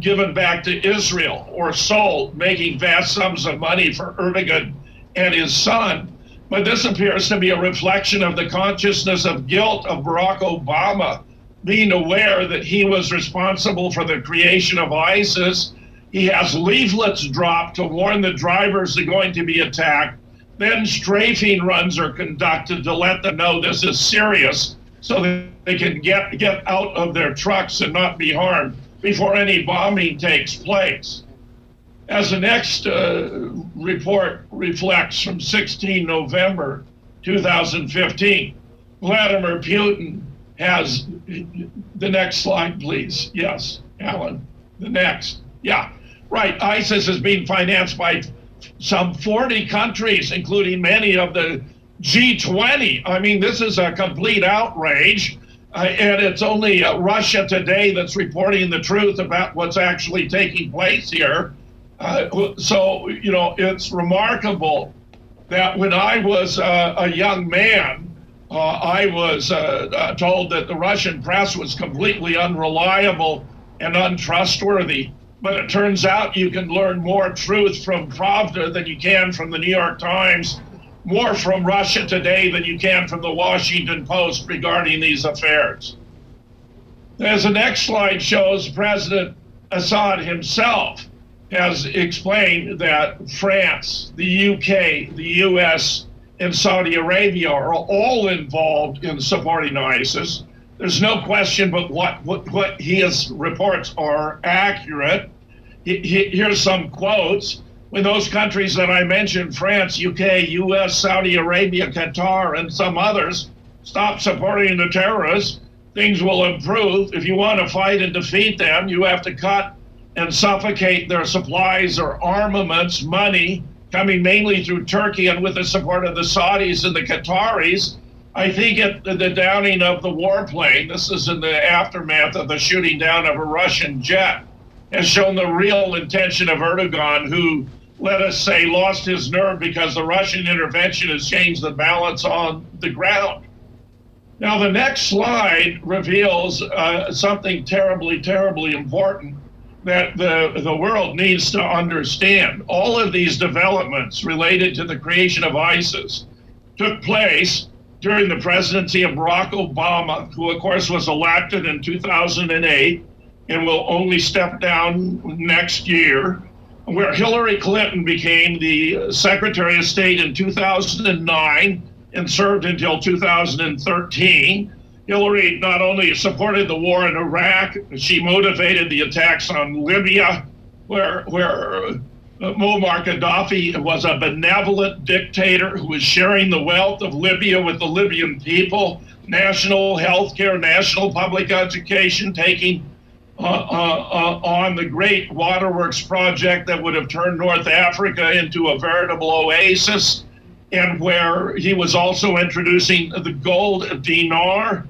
given back to Israel or sold, making vast sums of money for Erdogan and his son. But this appears to be a reflection of the consciousness of guilt of Barack Obama, being aware that he was responsible for the creation of ISIS. He has leaflets dropped to warn the drivers they're going to be attacked. Then strafing runs are conducted to let them know this is serious so that they can get out of their trucks and not be harmed before any bombing takes place. As the next report reflects from 16 November 2015, Vladimir Putin has, the next slide, please. Yes, Alan, the next. Yeah, right. ISIS is being financed by some 40 countries, including many of the G20. I mean, this is a complete outrage. And it's only Russia Today that's reporting the truth about what's actually taking place here. So, you know, it's remarkable that when I was a young man, I was told that the Russian press was completely unreliable and untrustworthy. But it turns out you can learn more truth from Pravda than you can from the New York Times, more from Russia Today than you can from the Washington Post regarding these affairs. As the next slide shows, President Assad himself has explained that France, the UK, the US, and Saudi Arabia are all involved in supporting ISIS. There's no question but what his reports are accurate. Here's some quotes. When those countries that I mentioned, France, UK, US, Saudi Arabia, Qatar, and some others, stop supporting the terrorists, things will improve. If you want to fight and defeat them, you have to cut and suffocate their supplies or armaments, money, coming mainly through Turkey and with the support of the Saudis and the Qataris. I think at the downing of the warplane, this is in the aftermath of the shooting down of a Russian jet, has shown the real intention of Erdogan, who, let us say, lost his nerve because the Russian intervention has changed the balance on the ground. Now, the next slide reveals something terribly, terribly important that the world needs to understand. All of these developments related to the creation of ISIS took place during the presidency of Barack Obama, who, of course, was elected in 2008 and will only step down next year, where Hillary Clinton became the Secretary of State in 2009 and served until 2013. Hillary not only supported the war in Iraq, she motivated the attacks on Libya, where Muammar Gaddafi was a benevolent dictator who was sharing the wealth of Libya with the Libyan people, national health care, national public education, taking on the great waterworks project that would have turned North Africa into a veritable oasis, and where he was also introducing the gold dinar.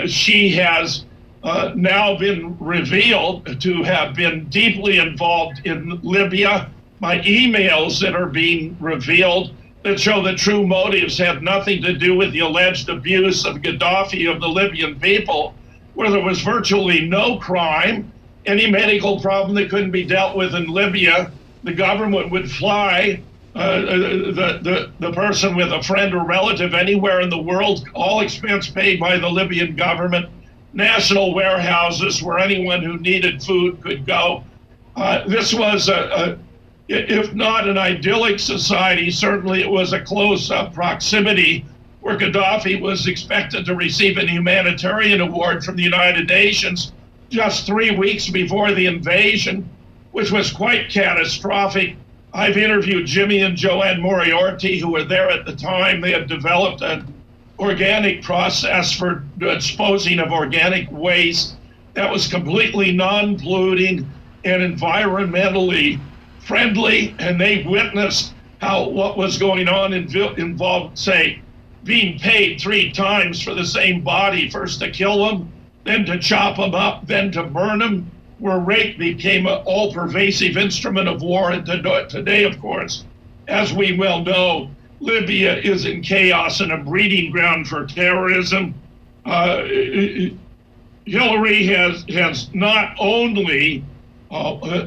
She has now been revealed to have been deeply involved in Libya by emails that are being revealed that show that true motives had nothing to do with the alleged abuse of Gaddafi of the Libyan people, where there was virtually no crime, any medical problem that couldn't be dealt with in Libya. The government would fly the person with a friend or relative anywhere in the world, all expense paid by the Libyan government, national warehouses where anyone who needed food could go. This was, if not an idyllic society, certainly it was a close proximity where Gaddafi was expected to receive an humanitarian award from the United Nations just 3 weeks before the invasion, which was quite catastrophic. I've interviewed Jimmy and Joanne Moriarty, who were there at the time. They had developed an organic process for disposing of organic waste that was completely non-polluting and environmentally friendly, and they witnessed how what was going on involved, say, being paid 3 times for the same body, first to kill them, then to chop them up, then to burn them, where rape became an all-pervasive instrument of war. And today, of course, as we well know, Libya is in chaos and a breeding ground for terrorism. Hillary has not only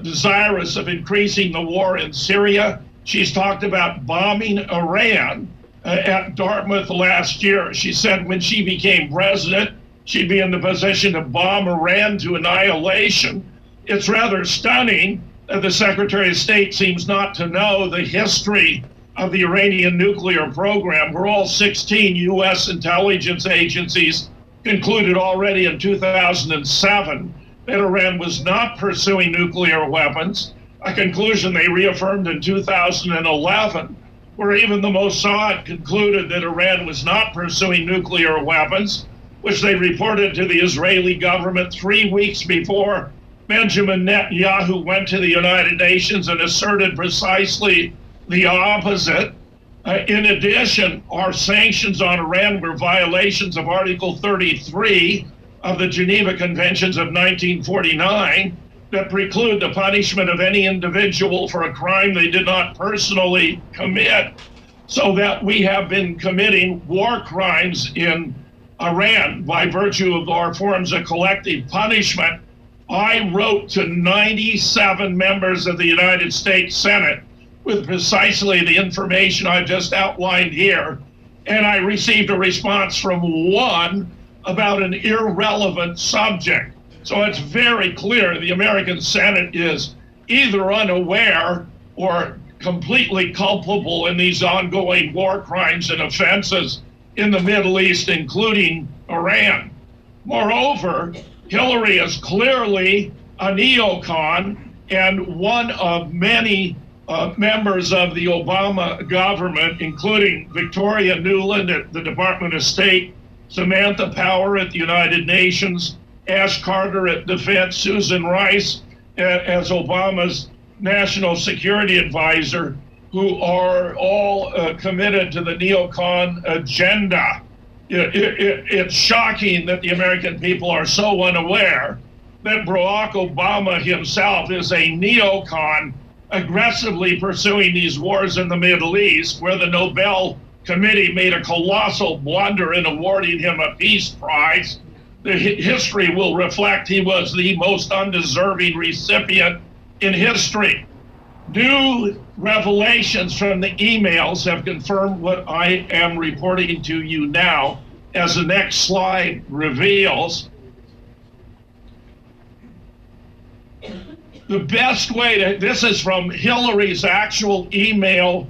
desirous of increasing the war in Syria, she's talked about bombing Iran at Dartmouth last year. She said when she became president, she'd be in the position to bomb Iran to annihilation. It's rather stunning that the Secretary of State seems not to know the history of the Iranian nuclear program, where all 16 U.S. intelligence agencies concluded already in 2007 that Iran was not pursuing nuclear weapons, a conclusion they reaffirmed in 2011, where even the Mossad concluded that Iran was not pursuing nuclear weapons, which they reported to the Israeli government 3 weeks before Benjamin Netanyahu went to the United Nations and asserted precisely the opposite. In addition, our sanctions on Iran were violations of Article 33 of the Geneva Conventions of 1949 that preclude the punishment of any individual for a crime they did not personally commit, so that we have been committing war crimes in Iran by virtue of our forms of collective punishment. I wrote to 97 members of the United States Senate with precisely the information I just outlined here, and I received a response from one about an irrelevant subject. So it's very clear the American Senate is either unaware or completely culpable in these ongoing war crimes and offenses in the Middle East, including Iran. Moreover, Hillary is clearly a neocon and one of many members of the Obama government, including Victoria Nuland at the Department of State, Samantha Power at the United Nations, Ash Carter at Defense, Susan Rice as Obama's national security advisor, who are all committed to the neocon agenda. It's shocking that the American people are so unaware that Barack Obama himself is a neocon aggressively pursuing these wars in the Middle East, where the Nobel Committee made a colossal blunder in awarding him a peace prize. The history will reflect he was the most undeserving recipient in history. New revelations from the emails have confirmed what I am reporting to you now, as the next slide reveals. The best way to, this is from Hillary's actual email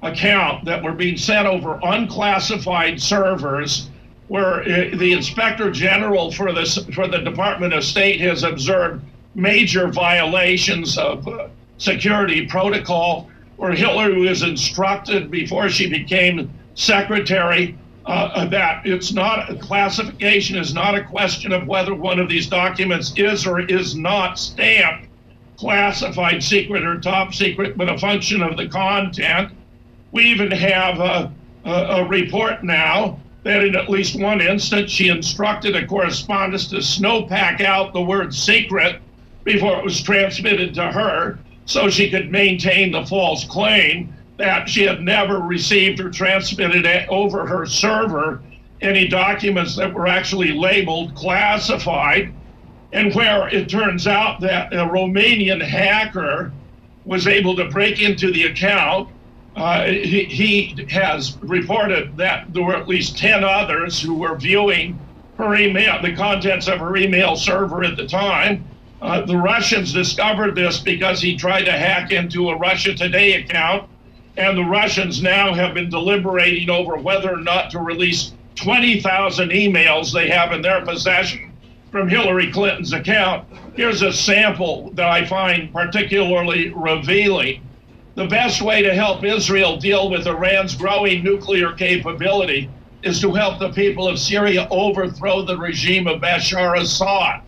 account that were being sent over unclassified servers, where the Inspector General for the Department of State has observed major violations of security protocol, where Hillary was instructed before she became secretary that it's not, classification is not a question of whether one of these documents is or is not stamped classified, secret, or top secret, but a function of the content. We even have a report now that in at least one instance, she instructed a correspondent to snowpack out the word secret before it was transmitted to her, so she could maintain the false claim that she had never received or transmitted over her server any documents that were actually labeled classified, and where it turns out that a Romanian hacker was able to break into the account. He has reported that there were at least 10 others who were viewing her email, the contents of her email server at the time. The Russians discovered this because he tried to hack into a Russia Today account, and the Russians now have been deliberating over whether or not to release 20,000 emails they have in their possession from Hillary Clinton's account. Here's a sample that I find particularly revealing. The best way to help Israel deal with Iran's growing nuclear capability is to help the people of Syria overthrow the regime of Bashar Assad.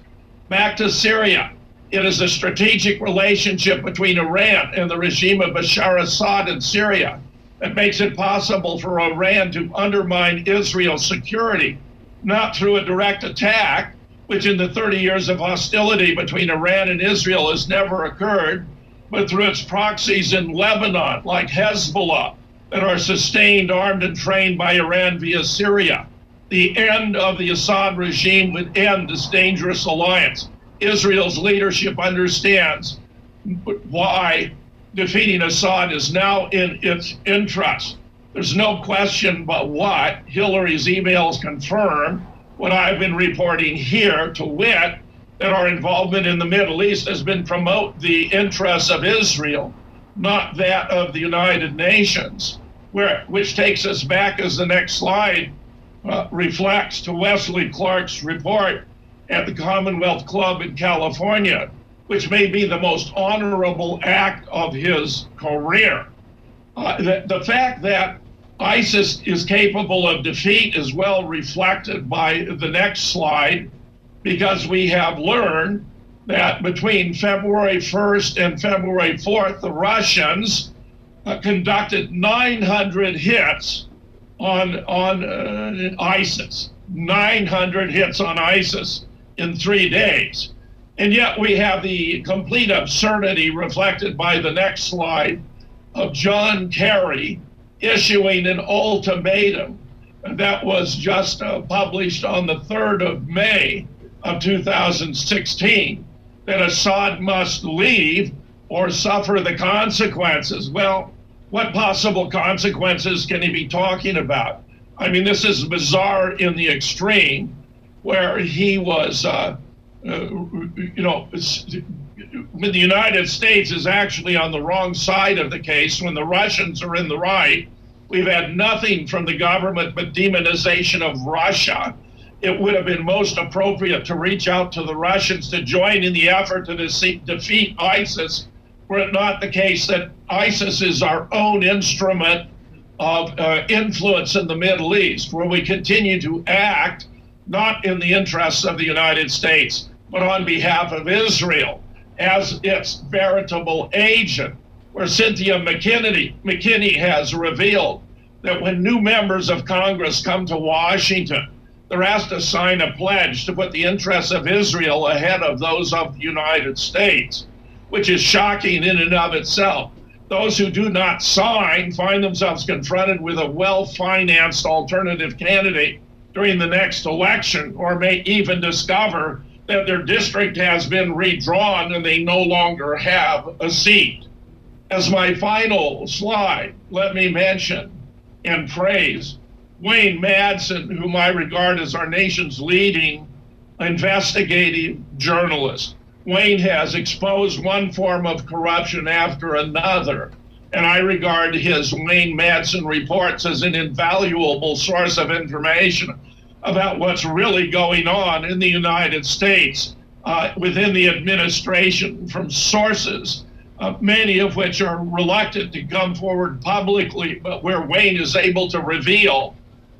Back to Syria. It is a strategic relationship between Iran and the regime of Bashar Assad in Syria that makes it possible for Iran to undermine Israel's security, not through a direct attack, which in the 30 years of hostility between Iran and Israel has never occurred, but through its proxies in Lebanon, like Hezbollah, that are sustained, armed, and trained by Iran via Syria. The end of the Assad regime would end this dangerous alliance. Israel's leadership understands why defeating Assad is now in its interest. There's no question but what Hillary's emails confirm what I've been reporting here, to wit, that our involvement in the Middle East has been promote the interests of Israel, not that of the United Nations, which takes us back, as the next slide reflects, to Wesley Clark's report at the Commonwealth Club in California, which may be the most honorable act of his career. The fact that ISIS is capable of defeat is well reflected by the next slide, because we have learned that between February 1st and February 4th, the Russians conducted 900 hits on ISIS, 900 hits on ISIS in 3 days. And yet we have the complete absurdity reflected by the next slide of John Kerry issuing an ultimatum that was just published on the 3rd of May of 2016, that Assad must leave or suffer the consequences. Well, what possible consequences can he be talking about? I mean, this is bizarre in the extreme, where he was, when the United States is actually on the wrong side of the case, when the Russians are in the right. We've had nothing from the government but demonization of Russia. It would have been most appropriate to reach out to the Russians to join in the effort to defeat ISIS, were it not the case that ISIS is our own instrument of influence in the Middle East, where we continue to act not in the interests of the United States, but on behalf of Israel as its veritable agent, where Cynthia McKinney has revealed that when new members of Congress come to Washington, they're asked to sign a pledge to put the interests of Israel ahead of those of the United States, which is shocking in and of itself. Those who do not sign find themselves confronted with a well-financed alternative candidate during the next election, or may even discover that their district has been redrawn and they no longer have a seat. As my final slide, let me mention and praise Wayne Madsen, whom I regard as our nation's leading investigative journalist. Wayne has exposed one form of corruption after another, and I regard his Wayne Madsen reports as an invaluable source of information about what's really going on in the United States within the administration, from sources, many of which are reluctant to come forward publicly, but where Wayne is able to reveal,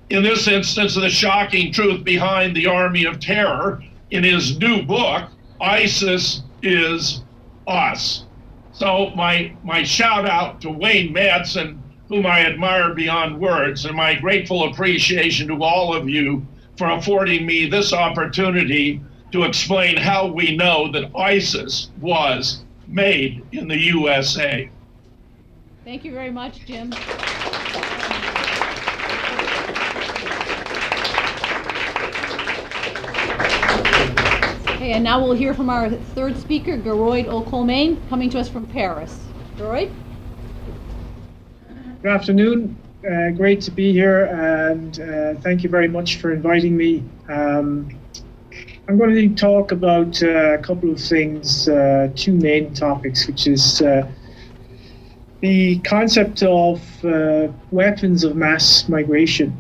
in this instance, the shocking truth behind the Army of Terror in his new book, ISIS is Us. So my shout out to Wayne Madsen, whom I admire beyond words, and my grateful appreciation to all of you for affording me this opportunity to explain how we know that ISIS was made in the USA. Thank you very much, Jim. Okay, and now we'll hear from our third speaker, Gearoid Colmain, coming to us from Paris. Gearoid? Good afternoon. Great to be here, and thank you very much for inviting me. I'm going to talk about a couple of things, two main topics, which is the concept of weapons of mass migration.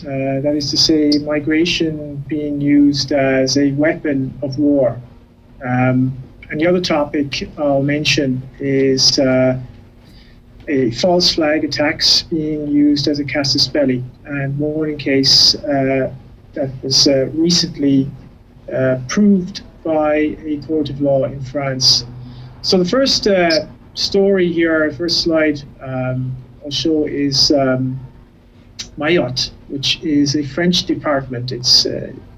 That is to say, migration being used as a weapon of war. And the other topic I'll mention is a false flag attacks being used as a casus belli, and one case that was recently proved by a court of law in France. So the first story here, first slide I'll show is Mayotte, which is a French department. It's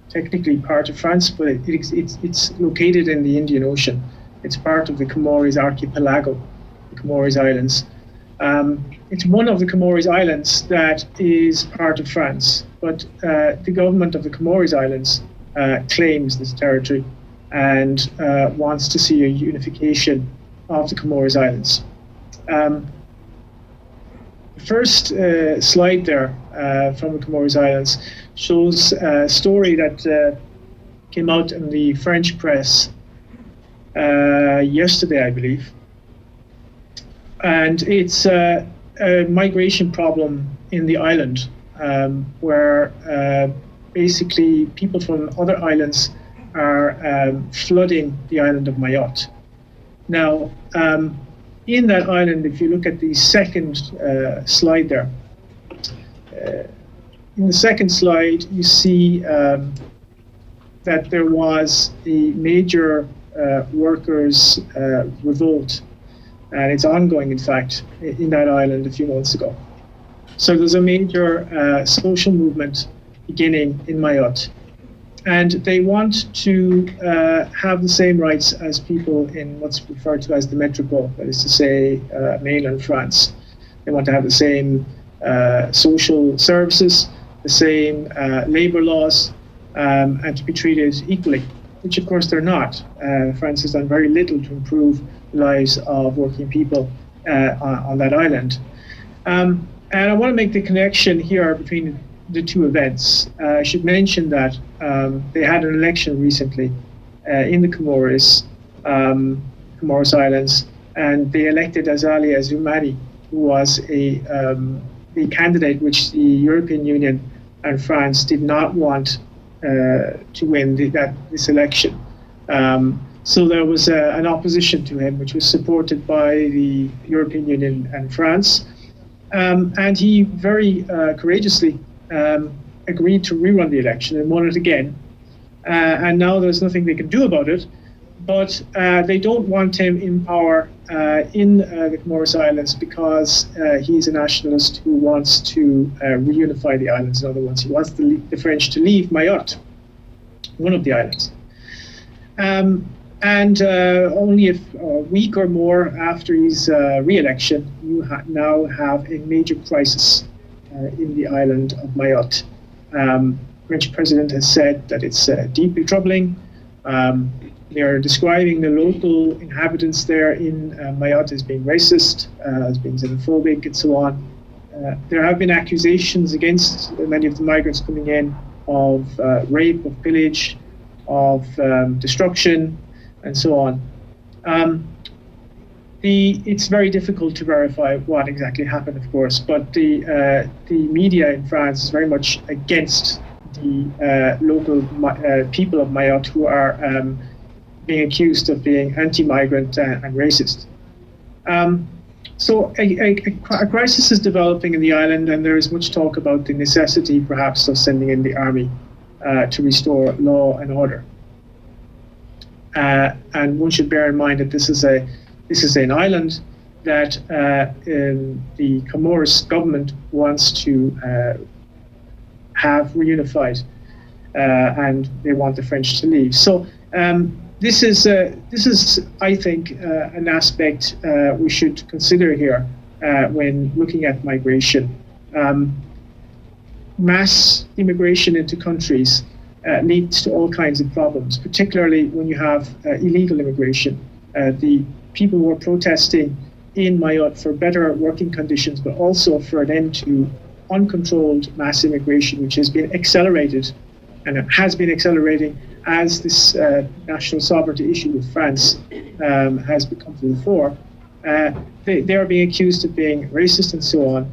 technically part of France, but it's located in the Indian Ocean. It's part of the Comores archipelago, the Comores Islands. It's one of the Comores Islands that is part of France, but the government of the Comores Islands claims this territory and wants to see a unification of the Comores Islands. The first slide there from the Comores Islands shows a story that came out in the French press yesterday, I believe. And it's a migration problem in the island where basically people from other islands are flooding the island of Mayotte. Now, in that island, if you look at the second slide there, in the second slide, you see that there was a major workers' revolt, and it's ongoing, in fact, in that island a few months ago. So there's a major social movement beginning in Mayotte, and they want to have the same rights as people in what's referred to as the metropole, that is to say, mainland France. They want to have the same social services, the same labor laws, and to be treated equally, which of course they're not. France has done very little to improve the lives of working people on that island. And I want to make the connection here between the two events. I should mention that they had an election recently in the Comores Islands, and they elected Azali Assoumani, who was a candidate which the European Union and France did not want to win this election. So there was an opposition to him, which was supported by the European Union and France. And he very courageously agreed to rerun the election and won it again. And now there's nothing they can do about it, but they don't want him in power in the Comores Islands because he's a nationalist who wants to reunify the islands. In other words, he wants the French to leave Mayotte, one of the islands. And only a week or more after his re-election, you now have a major crisis in the island of Mayotte. French president has said that it's deeply troubling. They are describing the local inhabitants there in Mayotte as being racist, as being xenophobic, and so on. There have been accusations against many of the migrants coming in of rape, of pillage, of destruction, and so on. It's very difficult to verify what exactly happened, of course, but the media in France is very much against the local people of Mayotte who are being accused of being anti-migrant and racist. So a crisis is developing in the island, and there is much talk about the necessity, perhaps, of sending in the army to restore law and order. And one should bear in mind that this is an island that the Comores government wants to have reunified, and they want the French to leave. So this is, I think, an aspect we should consider here. when looking at migration. Mass immigration into countries leads to all kinds of problems, particularly when you have illegal immigration. The people who are protesting in Mayotte for better working conditions, but also for an end to uncontrolled mass immigration, which has been accelerated, and it has been accelerating as this national sovereignty issue with France has become to the fore. They are being accused of being racist and so on.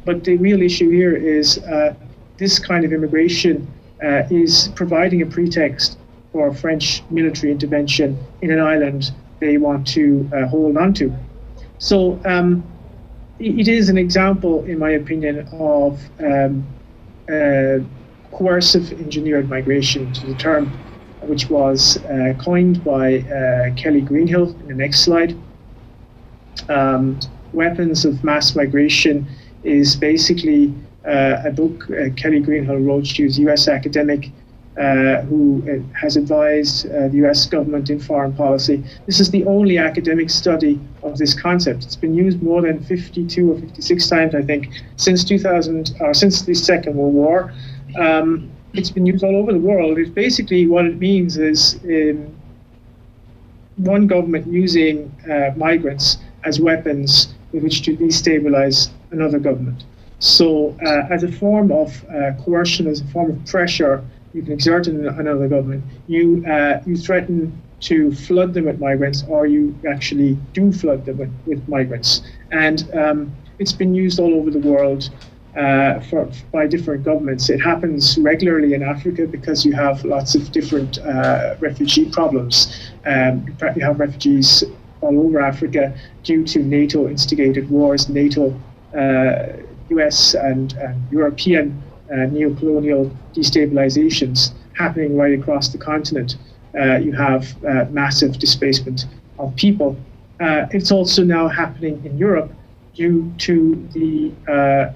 But the real issue here is this kind of immigration is providing a pretext for French military intervention in an island they want to hold on to. So it is an example, in my opinion, of coercive engineered migration, to the term which was coined by Kelly Greenhill in the next slide. Weapons of Mass Migration is basically a book Kelly Greenhill wrote. She was a US academic who has advised the US government in foreign policy. This is the only academic study of this concept. It's been used more than 52 or 56 times, I think, since since the Second World War. It's been used all over the world. It's basically, what it means is one government using migrants as weapons with which to destabilize another government. So as a form of coercion, as a form of pressure you can exert in another government, you threaten to flood them with migrants, or you actually do flood them with migrants. And it's been used all over the world by different governments. It happens regularly in Africa because you have lots of different refugee problems. You have refugees all over Africa due to NATO-instigated wars, NATO, US and European neo-colonial destabilizations happening right across the continent. You have massive displacement of people. It's also now happening in Europe due to the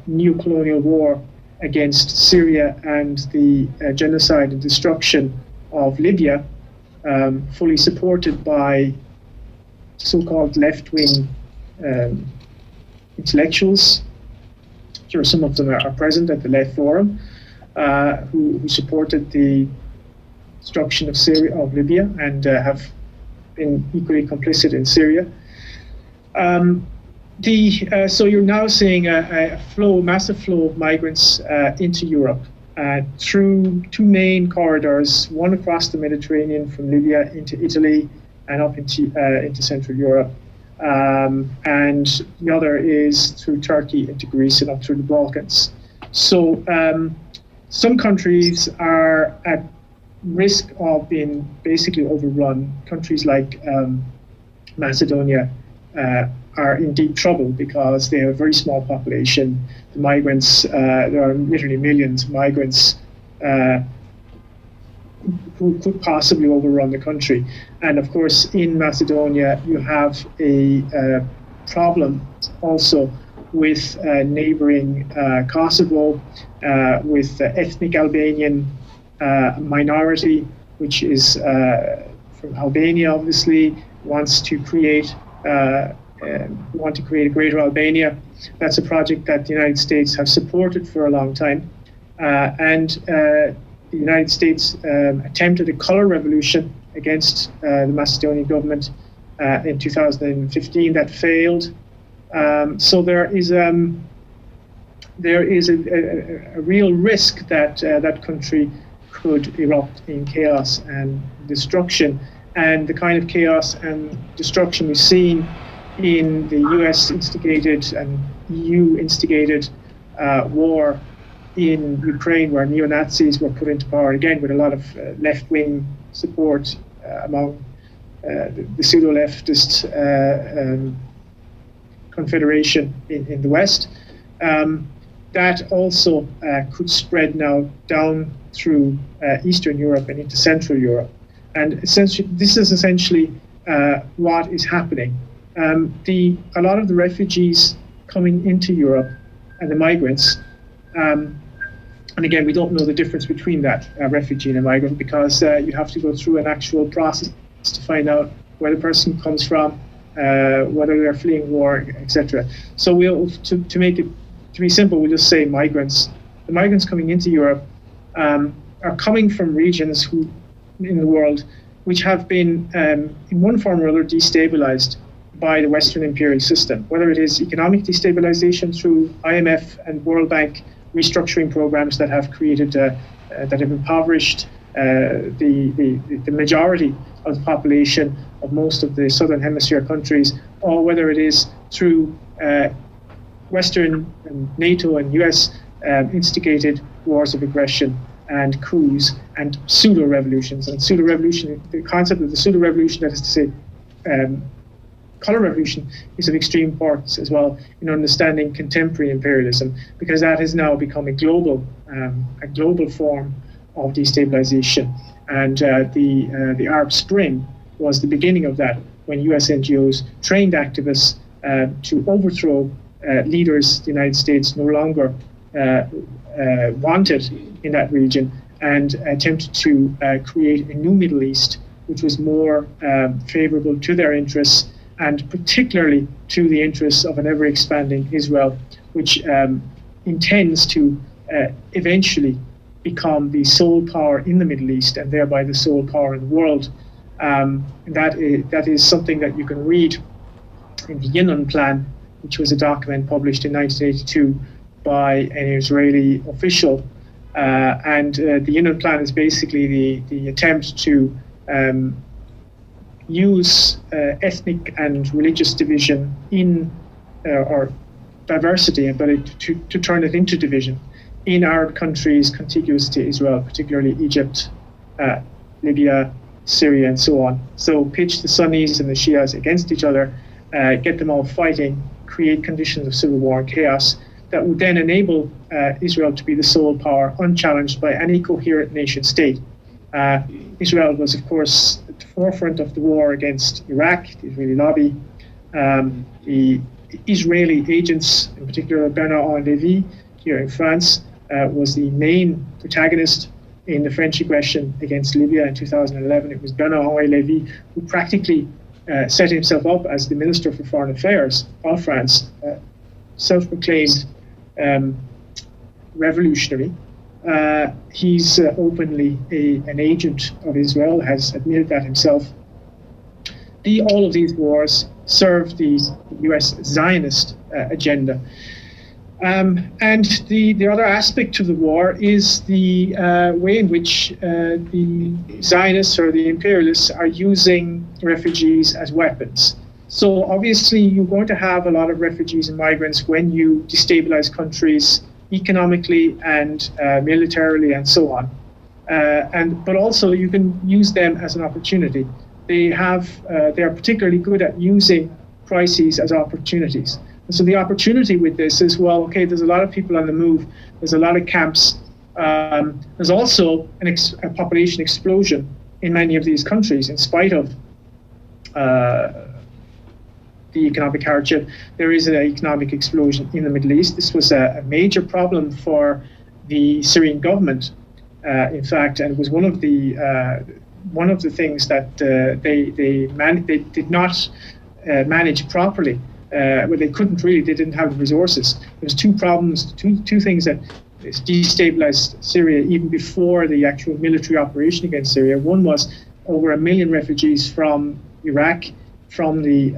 neo-colonial war against Syria and the genocide and destruction of Libya, fully supported by so-called left-wing intellectuals. Sure, some of them are present at the Left Foorum, who supported the destruction of Libya and have been equally complicit in Syria. So you're now seeing a massive flow of migrants into Europe through two main corridors, one across the Mediterranean from Libya into Italy and up into Central Europe. And the other is through Turkey into Greece and up through the Balkans. So some countries are at risk of being basically overrun. Countries like Macedonia are in deep trouble because they have a very small population. The migrants, there are literally millions of migrants who could possibly overrun the country. And of course, in Macedonia, you have a problem also with neighboring Kosovo, with the ethnic Albanian minority, which is from Albania, obviously, wants to create a greater Albania. That's a project that the United States have supported for a long time. The United States attempted a color revolution against the Macedonian government in 2015 that failed. So there is a real risk that that country could erupt in chaos and destruction, and the kind of chaos and destruction we've seen in the US instigated and EU instigated war in Ukraine, where neo-Nazis were put into power, again with a lot of left-wing support among the pseudo-leftist confederation in the West. That also could spread now down through Eastern Europe and into Central Europe. And essentially, this is essentially what is happening. A lot of the refugees coming into Europe and the migrants, and again, we don't know the difference between that refugee and a migrant, because you have to go through an actual process to find out where the person comes from, whether they're fleeing war, etc. So to make it to be simple, we'll just say migrants. The migrants coming into Europe are coming from regions in the world which have been, in one form or other, destabilized by the Western imperial system, whether it is economic destabilization through IMF and World Bank restructuring programs that have created, that have impoverished the majority of the population of most of the Southern Hemisphere countries, or whether it is through Western and NATO and US instigated wars of aggression and coups and pseudo-revolutions. And pseudo-revolution, the concept of the pseudo-revolution, that is to say, color revolution, is of extreme importance as well in understanding contemporary imperialism, because that has now become a global form of destabilization. And the Arab Spring was the beginning of that, when US NGOs trained activists to overthrow leaders the United States no longer wanted in that region, and attempted to create a new Middle East which was more favorable to their interests, and particularly to the interests of an ever-expanding Israel, which intends to eventually become the sole power in the Middle East, and thereby the sole power in the world. That is something that you can read in the Yinon Plan, which was a document published in 1982 by an Israeli official. And the Yinon Plan is basically the attempt to use ethnic and religious division or diversity, but to turn it into division in Arab countries contiguous to Israel, particularly Egypt, Libya, Syria, and so on. So pitch the Sunnis and the Shias against each other, get them all fighting, create conditions of civil war and chaos that would then enable Israel to be the sole power, unchallenged by any coherent nation state. Israel was, of course, at the forefront of the war against Iraq, the Israeli lobby. The Israeli agents, in particular Bernard Lévy here in France, was the main protagonist in the French aggression against Libya in 2011. It was Bernard-Henri Lévy who practically set himself up as the Minister for Foreign Affairs of France, self-proclaimed revolutionary. He's openly an agent of Israel, has admitted that himself. All of these wars serve the US Zionist agenda. And the other aspect of the war is the way in which the Zionists or the imperialists are using refugees as weapons. So obviously you're going to have a lot of refugees and migrants when you destabilize countries economically and militarily and so on. But also you can use them as an opportunity. They are particularly good at using crises as opportunities. And so the opportunity with this is, well, okay, there's a lot of people on the move. There's a lot of camps. There's also a population explosion in many of these countries, in spite of the economic hardship. There is an economic explosion in the Middle East. This was a major problem for the Syrian government, in fact, and it was one of the things that they did not manage properly. Well, they couldn't really. They didn't have the resources. There was two problems, two things that destabilized Syria even before the actual military operation against Syria. One was over 1 million refugees from Iraq, from the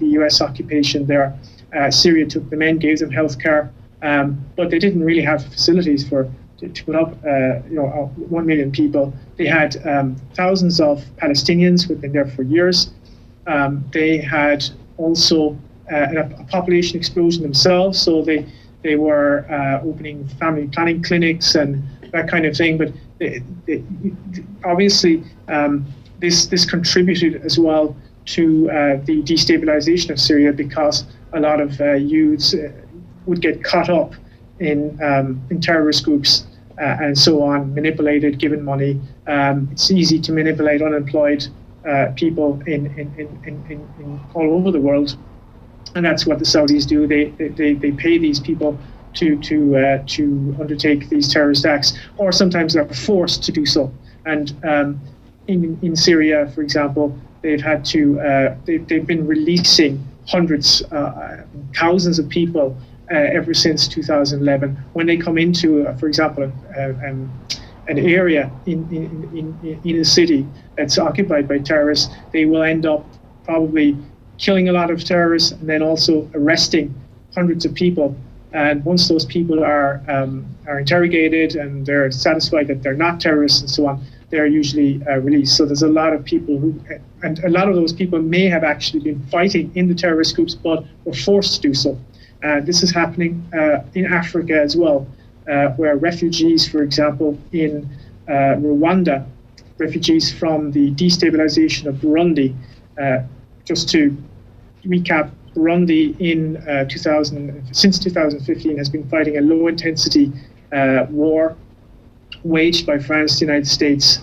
U.S. occupation there. Syria took them in, gave them health care, but they didn't really have facilities to put up 1 million people. They had thousands of Palestinians who'd been there for years. They had also a population explosion themselves, so they were opening family planning clinics and that kind of thing. But obviously, this contributed as well to the destabilization of Syria, because a lot of youths would get caught up in terrorist groups and so on, manipulated, given money. It's easy to manipulate unemployed people in all over the world, and that's what the Saudis do. They pay these people to undertake these terrorist acts, or sometimes they're forced to do so. And in Syria, for example, they've had to they've been releasing hundreds, thousands of people ever since 2011. When they come into, for example, an area in a city that's occupied by terrorists, they will end up probably killing a lot of terrorists and then also arresting hundreds of people. And once those people are interrogated and they're satisfied that they're not terrorists and so on, they're usually released. So there's a lot of people who, and a lot of those people may have actually been fighting in the terrorist groups, but were forced to do so. This is happening in Africa as well, where refugees, for example, in Rwanda, refugees from the destabilization of Burundi, just to recap, Burundi since 2015 has been fighting a low-intensity war waged by France, the United States,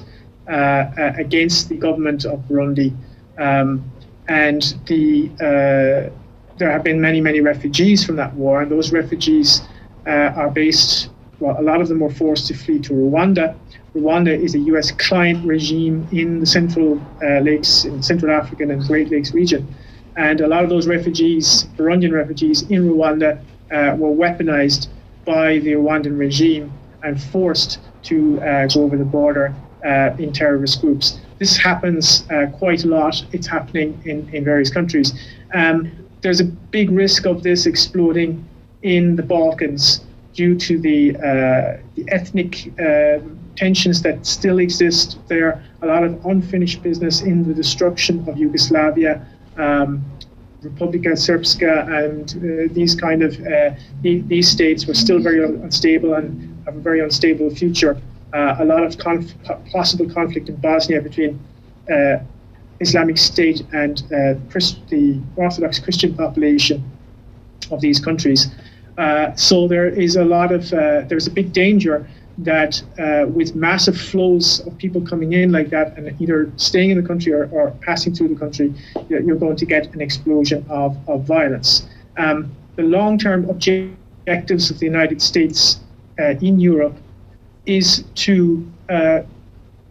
against the government of Burundi, and there have been many refugees from that war, and those refugees are based. Well, a lot of them were forced to flee to Rwanda. Rwanda is a U.S. client regime in the Central Lakes, in the Central African and Great Lakes region. And a lot of those refugees, Burundian refugees in Rwanda, were weaponized by the Rwandan regime and forced to go over the border in terrorist groups. This happens quite a lot. It's happening in various countries. There's a big risk of this exploding in the Balkans due to the ethnic tensions that still exist there. A lot of unfinished business in the destruction of Yugoslavia, Republika Srpska, and these kind of these states were still very unstable and have a very unstable future. A lot of possible conflict in Bosnia between Islamic State and the Orthodox Christian population of these countries. So there is a lot of there's a big danger that with massive flows of people coming in like that and either staying in the country or passing through the country, you're going to get an explosion of violence. The long-term objectives of the United States in Europe is to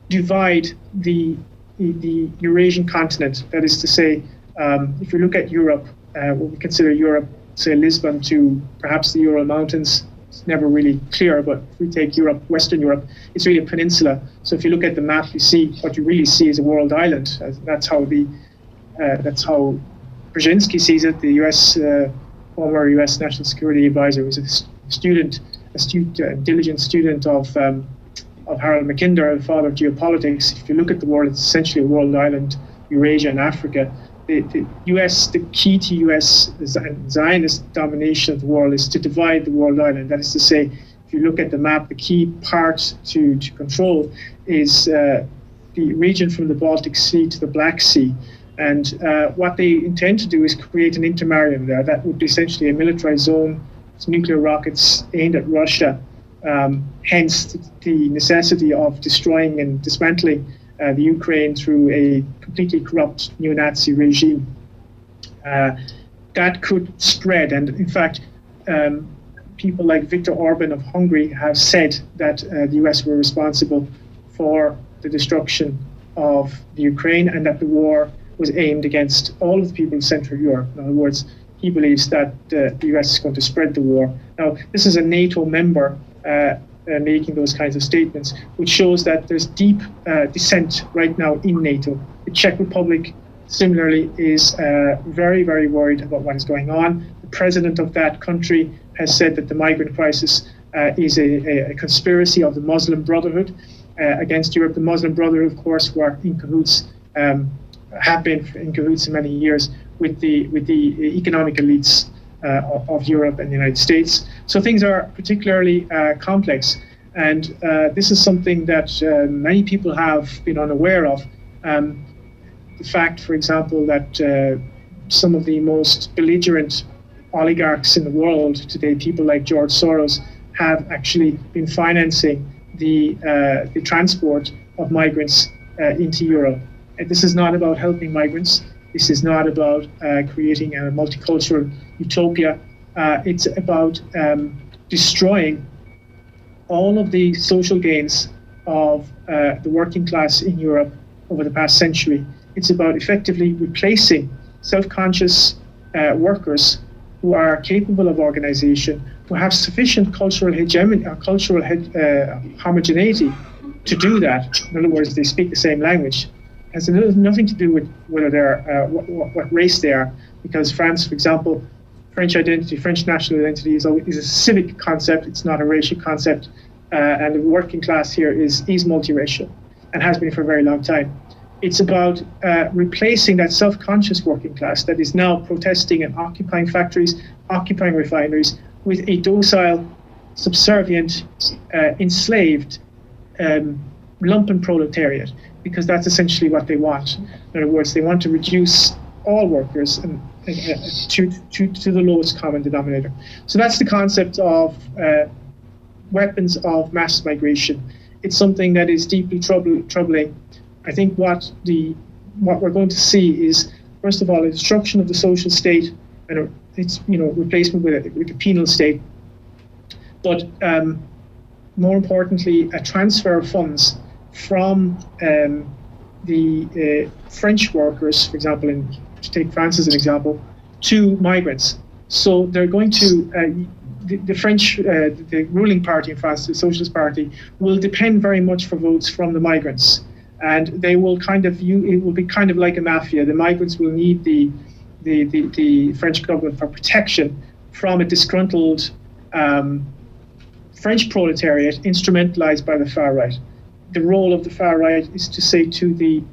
divide the Eurasian continent. That is to say, if you look at Europe, what we consider Europe, say Lisbon to perhaps the Ural Mountains, it's never really clear, but if we take Europe, Western Europe, it's really a peninsula. So if you look at the map, you see what you really see is a world island. That's how Brzezinski sees it. The former U.S. National Security Advisor was a diligent student of Harold Mackinder, the father of geopolitics. If you look at the world, it's essentially a world island, Eurasia and Africa. The key to U.S. Zionist domination of the world is to divide the world island. That is to say, if you look at the map, the key part to control is the region from the Baltic Sea to the Black Sea. And what they intend to do is create an intermareum there. That would be essentially a militarized zone, nuclear rockets aimed at Russia. Hence the necessity of destroying and dismantling the Ukraine through a completely corrupt neo-Nazi regime. That could spread, and in fact, people like Viktor Orban of Hungary have said that the US were responsible for the destruction of the Ukraine and that the war was aimed against all of the people in Central Europe. In other words, he believes that the US is going to spread the war. Now, this is a NATO member making those kinds of statements, which shows that there's deep dissent right now in NATO. The Czech Republic, similarly, is very, very worried about what is going on. The president of that country has said that the migrant crisis is a conspiracy of the Muslim Brotherhood against Europe. The Muslim Brotherhood, of course, were in cahoots, have been in cahoots for many years with the economic elites of Europe and the United States. So things are particularly complex, and this is something that many people have been unaware of. The fact, for example, that some of the most belligerent oligarchs in the world today, people like George Soros, have actually been financing the transport of migrants into Europe. And this is not about helping migrants. This is not about creating a multicultural utopia. It's about destroying all of the social gains of the working class in Europe over the past century. It's about effectively replacing self-conscious workers who are capable of organization, who have sufficient cultural hegemony or cultural homogeneity to do that. In other words, they speak the same language. It has nothing to do with whether they're what race they are, because France, for example, French identity, French national identity is a civic concept. It's not a racial concept, and the working class here is multiracial and has been for a very long time. It's about replacing that self-conscious working class that is now protesting and occupying factories, occupying refineries, with a docile, subservient, enslaved lumpen proletariat, because that's essentially what they want. In other words, they want to reduce all workers to the lowest common denominator. So that's the concept of weapons of mass migration. It's something that is deeply troubling. I think what we're going to see is, first of all, a destruction of the social state and its replacement with a penal state. But more importantly, a transfer of funds from the French workers, for example, to take France as an example, to migrants. So they're going to the French, the ruling party in France, the Socialist Party, will depend very much for votes from the migrants. And they will it will be kind of like a mafia. The migrants will need the French government for protection from a disgruntled French proletariat instrumentalized by the far right. The role of the far right is to say to the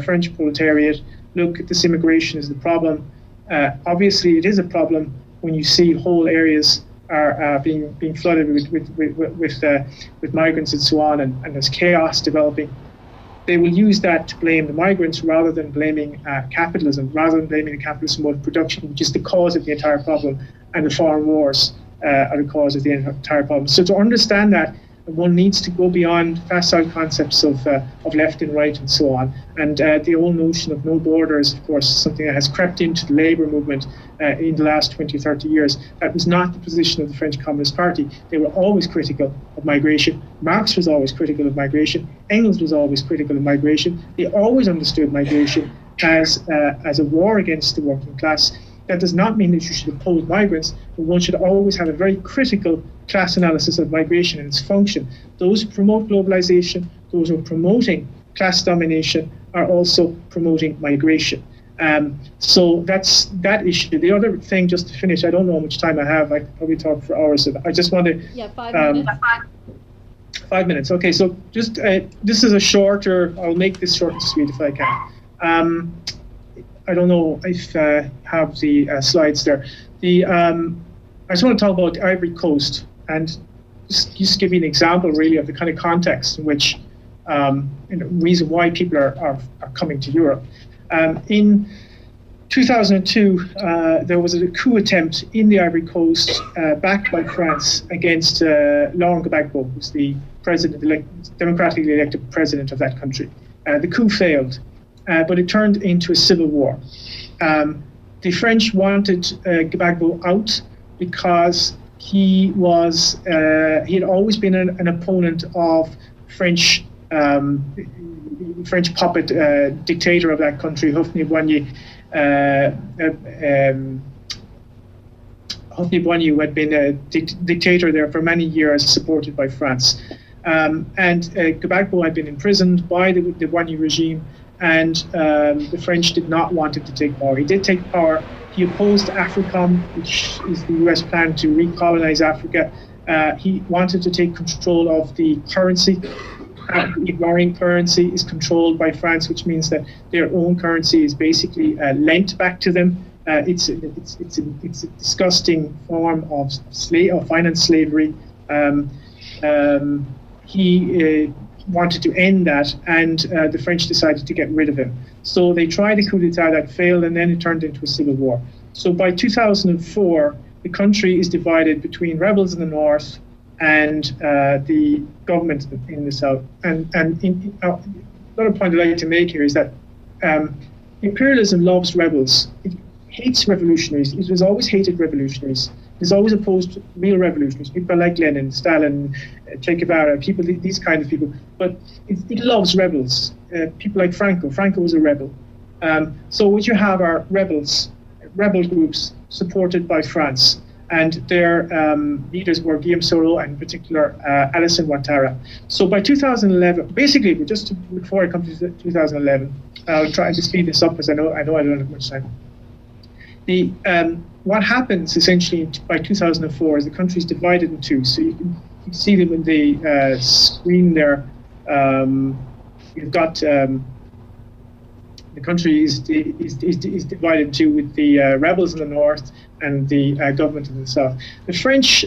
French proletariat, look, this immigration is the problem. Obviously, it is a problem when you see whole areas are being flooded with migrants and so on, and there's chaos developing. They will use that to blame the migrants rather than blaming capitalism, rather than blaming the capitalist mode of production, which is the cause of the entire problem, and the foreign wars are the cause of the entire problem. So to understand that, one needs to go beyond facile concepts of left and right and so on. And the whole notion of no borders, of course, is something that has crept into the labour movement in the last 20, 30 years. That was not the position of the French Communist Party. They were always critical of migration. Marx was always critical of migration. Engels was always critical of migration. They always understood migration as a war against the working class. That does not mean that you should oppose migrants, but one should always have a very critical class analysis of migration and its function. Those who promote globalization, those who are promoting class domination, are also promoting migration. So that's that issue. The other thing, just to finish, I don't know how much time I have. I could probably talk for hours. I just want to... Yeah, 5 minutes. 5 minutes. Okay, so just this is a shorter... I'll make this short and sweet if I can. I don't know if I have the slides there. I just want to talk about the Ivory Coast and just give you an example, really, of the kind of context in which, reason why people are coming to Europe. In 2002, there was a coup attempt in the Ivory Coast, backed by France, against Laurent Gbagbo, who's the democratically elected president of that country. The coup failed. But it turned into a civil war. The French wanted Gbagbo out because he had always been an opponent of French puppet dictator of that country, Houphouët Boigny, who had been a dictator there for many years, supported by France. And Gbagbo had been imprisoned by the Boigny regime, and the French did not want him to take power. He did take power. He opposed AFRICOM, which is the US plan to recolonize Africa. He wanted to take control of the currency. The Ivoirian currency is controlled by France, which means that their own currency is basically lent back to them. It's a disgusting form of finance slavery. He wanted to end that, and the French decided to get rid of him. So they tried a coup d'etat that failed, and then it turned into a civil war. So by 2004, the country is divided between rebels in the north and the government in the south. And another point I'd like to make here is that imperialism loves rebels. It hates revolutionaries. It has always hated revolutionaries. It has always opposed real revolutionaries, people like Lenin, Stalin, Che Guevara, people, these kind of people. But it loves rebels. People like Franco. Franco was a rebel. So what you have are rebel groups supported by France, and their leaders were Guillaume Soro and in particular Alassane Ouattara. So by 2011, basically, before I come to 2011, I'll try to speed this up because I know I don't have much time. What happens essentially by 2004 is the country is divided in two. So you can see them in the screen there. You've got the country is divided in two with the rebels in the north and the government in the south. The French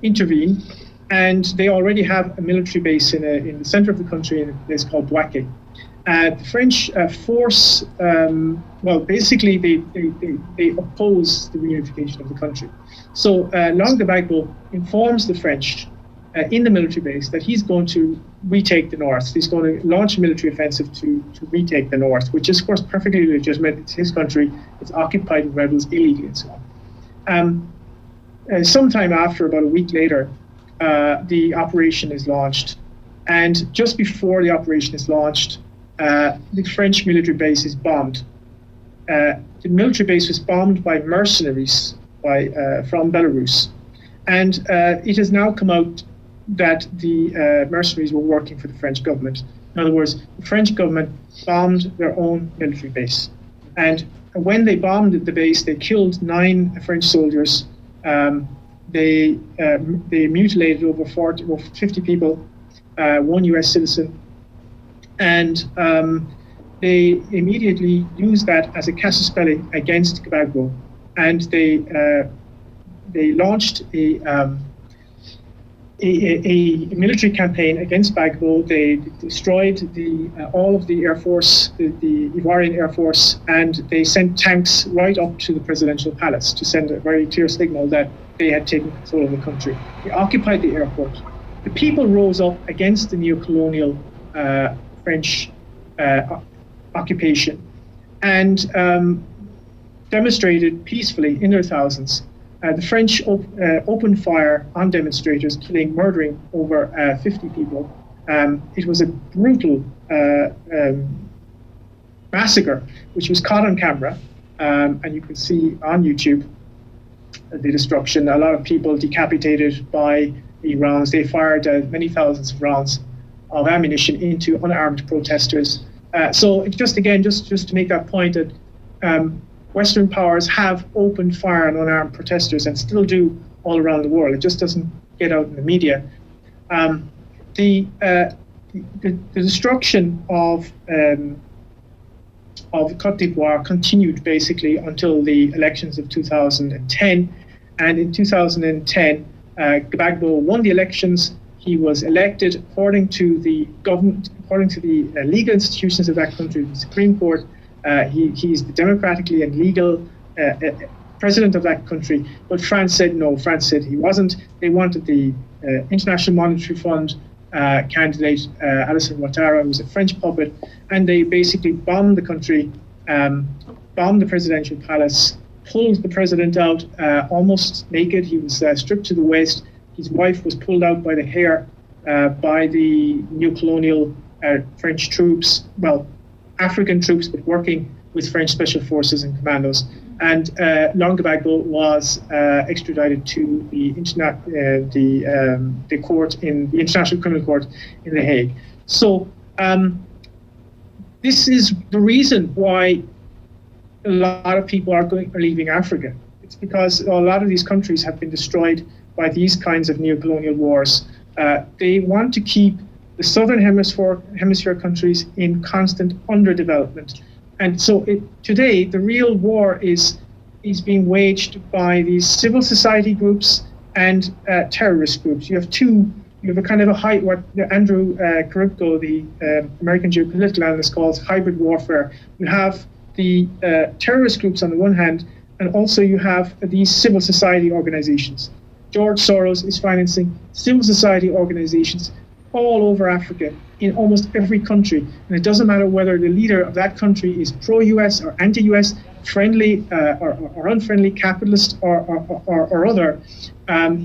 intervene, and they already have a military base in the center of the country in a place called Bouaké. The French force, basically they oppose the reunification of the country. So Laurent Gbagbo informs the French in the military base that he's going to retake the north. He's going to launch a military offensive to retake the north, which is, of course, perfectly legitimate. It's his country. It's occupied with rebels illegally and so on. Sometime after, about a week later, the operation is launched. And just before the operation is launched, the French military base is bombed. The military base was bombed by mercenaries from Belarus. And it has now come out that the mercenaries were working for the French government. In other words, the French government bombed their own military base. And when they bombed the base, they killed 9 French soldiers. They mutilated over 50 people, 1 U.S. citizen. And they immediately used that as a casus belli against Gbagbo. And they launched a military campaign against Gbagbo. They destroyed all of the Air Force, the Ivoirian Air Force, and they sent tanks right up to the presidential palace to send a very clear signal that they had taken control of the country. They occupied the airport. The people rose up against the neo-colonial French occupation and demonstrated peacefully in their thousands. The French opened fire on demonstrators, murdering over 50 people. It was a brutal massacre, which was caught on camera, and you can see on YouTube the destruction. A lot of people decapitated by the rounds. They fired many thousands of rounds of ammunition into unarmed protesters. So just to make that point that Western powers have opened fire on unarmed protesters and still do all around the world. It just doesn't get out in the media. The destruction of Côte d'Ivoire continued basically until the elections of 2010. And in 2010, Gbagbo won the elections. He was elected according to the government, according to the legal institutions of that country, the Supreme Court. He's the democratically and legal president of that country. But France said no. France said he wasn't. They wanted the International Monetary Fund candidate, Alassane Ouattara, who was a French puppet, and they basically bombed the country, bombed the presidential palace, pulled the president out almost naked. He was stripped to the waist. His wife was pulled out by the hair by the neo-colonial French troops, well, African troops, but working with French special forces and commandos. And Laurent Gbagbo was extradited to the court in the International Criminal Court in The Hague. So this is the reason why a lot of people are leaving Africa. It's because a lot of these countries have been destroyed by these kinds of neo-colonial wars. They want to keep the Southern Hemisphere countries in constant underdevelopment. And so today, the real war is being waged by these civil society groups and terrorist groups. You have a kind of what Andrew Carrico, the American geopolitical analyst, calls hybrid warfare. You have the terrorist groups on the one hand, and also you have these civil society organizations. George Soros is financing civil society organizations all over Africa, in almost every country. And it doesn't matter whether the leader of that country is pro-US or anti-US, friendly or unfriendly, capitalist or other.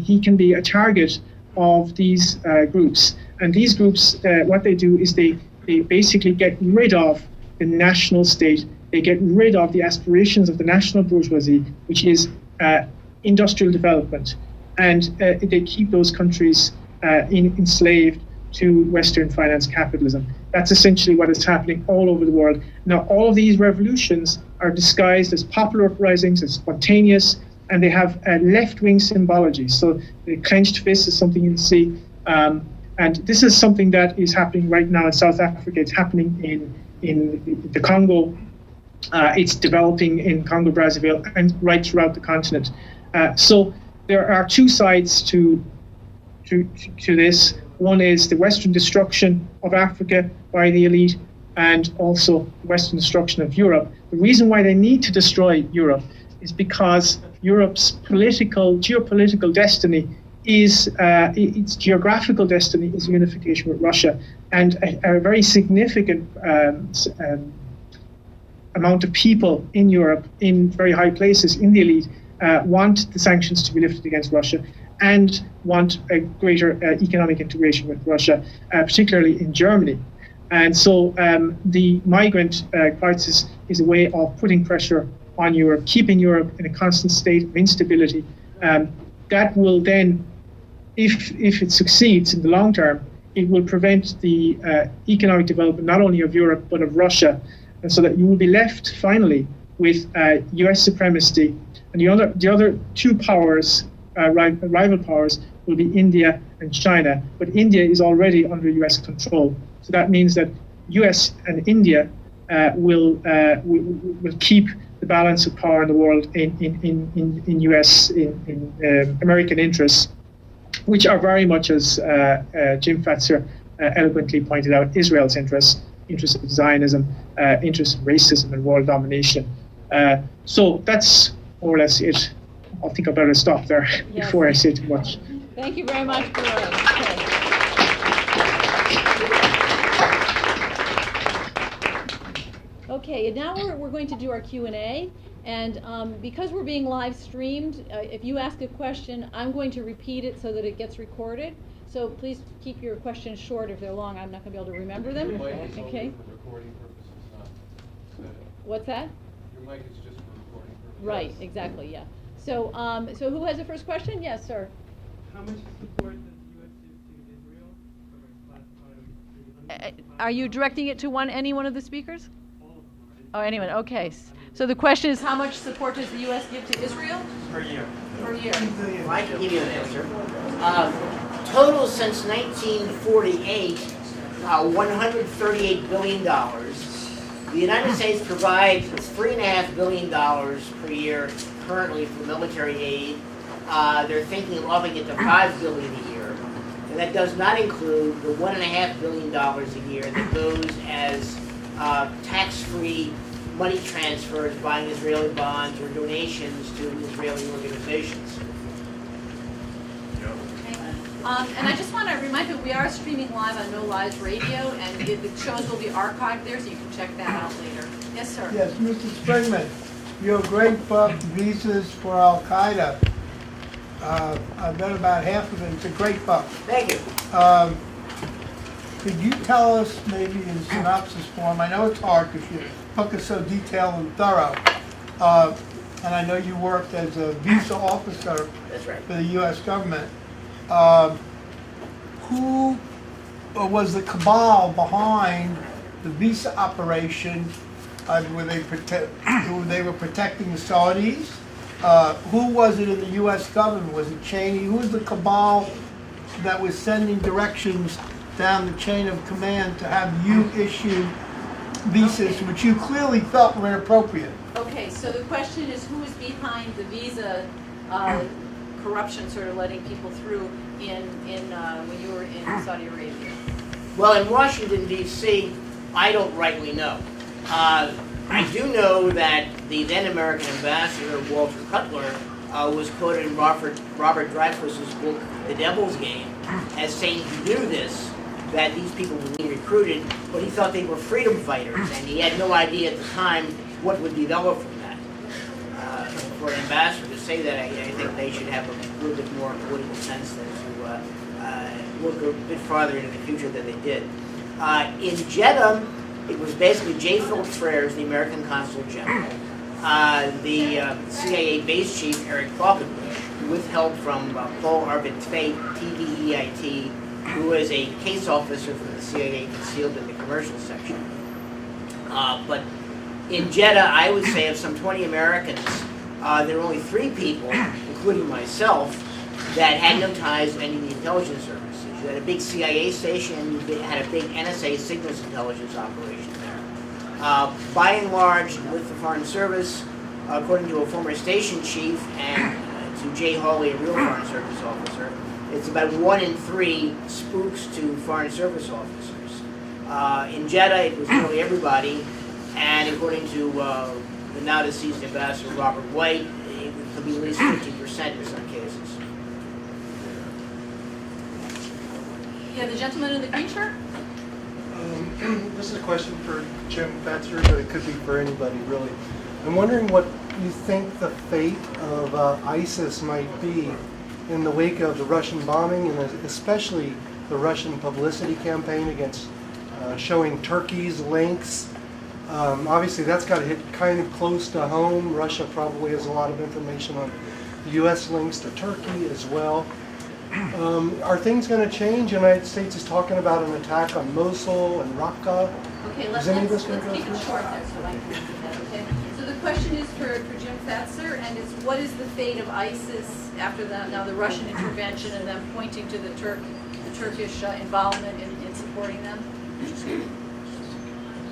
He can be a target of these groups. And these groups, what they do is they basically get rid of the national state. They get rid of the aspirations of the national bourgeoisie, which is industrial development. And they keep those countries enslaved to Western finance capitalism. That's essentially what is happening all over the world. Now, all of these revolutions are disguised as popular uprisings, as spontaneous, and they have a left-wing symbology. So the clenched fist is something you see. And this is something that is happening right now in South Africa. It's happening in the Congo. It's developing in Congo, Brazzaville, and right throughout the continent. So there are two sides to this. One is the Western destruction of Africa by the elite, and also Western destruction of Europe. The reason why they need to destroy Europe is because Europe's geopolitical destiny is its geographical destiny is unification with Russia, and a very significant amount of people in Europe, in very high places in the elite, want the sanctions to be lifted against Russia and want a greater economic integration with Russia, particularly in Germany. And so the migrant crisis is a way of putting pressure on Europe, keeping Europe in a constant state of instability. That will then, if it succeeds in the long term, it will prevent the economic development not only of Europe but of Russia, and so that you will be left finally with U.S. supremacy, and the other two powers, rival powers, will be India and China. But India is already under U.S. control, so that means that U.S. and India will keep the balance of power in the world in U.S. in American interests, which are very much, as Jim Fetzer eloquently pointed out, Israel's interests of Zionism, interests of racism and world domination. So that's more or less it. I think I better stop there before I say too much. Thank you very much, Gearoid. Okay, and now we're going to do our Q&A. And because we're being live streamed, if you ask a question, I'm going to repeat it so that it gets recorded. So please keep your questions short. If they're long, I'm not going to be able to remember them. Okay. For recording purposes, not set it. What's that? Your mic is just for recording purposes. Right, exactly, yeah. So, so who has the first question? Yes, sir. How much support does the U.S. give to Israel for classified? Are you directing it to any one of the speakers? All of them, right? Oh, anyone, okay. So the question is, how much support does the U.S. give to Israel? Per year. Per year. Well, I can give you an answer. Total since 1948, $138 billion. The United States provides $3.5 billion per year currently for military aid. They're thinking of upping it to $5 billion a year. And that does not include the $1.5 billion a year that goes as tax-free money transfers, buying Israeli bonds or donations to Israeli organizations. And I just want to remind you, we are streaming live on No Lies Radio, and the shows will be archived there, so you can check that out later. Yes, sir. Yes, Mr. Springman, your great book, Visas for Al-Qaeda, I've read about half of it. It's a great book. Thank you. Could you tell us, maybe in synopsis form, I know it's hard because your book is so detailed and thorough, and I know you worked as a visa officer That's right. for the U.S. government. Who was the cabal behind the visa operation? Were they were protecting the Saudis? Who was it in the U.S. government? Was it Cheney? Who was the cabal that was sending directions down the chain of command to have you issue visas, which you clearly felt were inappropriate? Okay, so the question is, who is behind the visa corruption, sort of letting people through when you were in Saudi Arabia? Well, in Washington, D.C., I don't rightly know. I do know that the then American ambassador, Walter Cutler, was quoted in Robert Dreyfuss's book, The Devil's Game, as saying he knew this, that these people were being recruited, but he thought they were freedom fighters, and he had no idea at the time what would develop from that. For an ambassador to say that, I think they should have a little bit more political sense than to look a bit farther into the future than they did. In Jeddah, It was basically J. Phillips Freres, the American Consul General, the CIA base chief, Eric Falkenbush, who withheld from Paul Arvid Tveit, TVEIT, who was a case officer for the CIA concealed in the commercial section. But in Jeddah, I would say of some 20 Americans, there were only 3 people, including myself, that had no ties to any of the intelligence services. You had a big CIA station, you had a big NSA signals intelligence operation there. By and large, with the Foreign Service, according to a former station chief and to Jay Hawley, a real Foreign Service officer, it's about 1 in 3 spooks to Foreign Service officers. In Jeddah, it was nearly everybody, and according to the now deceased Ambassador Robert White, it could be at least 50% in some cases. Yeah, the gentleman in the green shirt? This is a question for Jim Fetzer, but it could be for anybody, really. I'm wondering what you think the fate of ISIS might be in the wake of the Russian bombing, and especially the Russian publicity campaign against showing Turkey's links. Obviously, that's got to hit kind of close to home. Russia probably has a lot of information on the U.S. links to Turkey as well. Are things going to change? The United States is talking about an attack on Mosul and Raqqa. Okay, Is let's any of this going to go keep through? it short there so I can do that, okay? So the question is for Jim Fetzer, and it's what is the fate of ISIS after the Russian intervention and them pointing to the Turkish involvement in supporting them?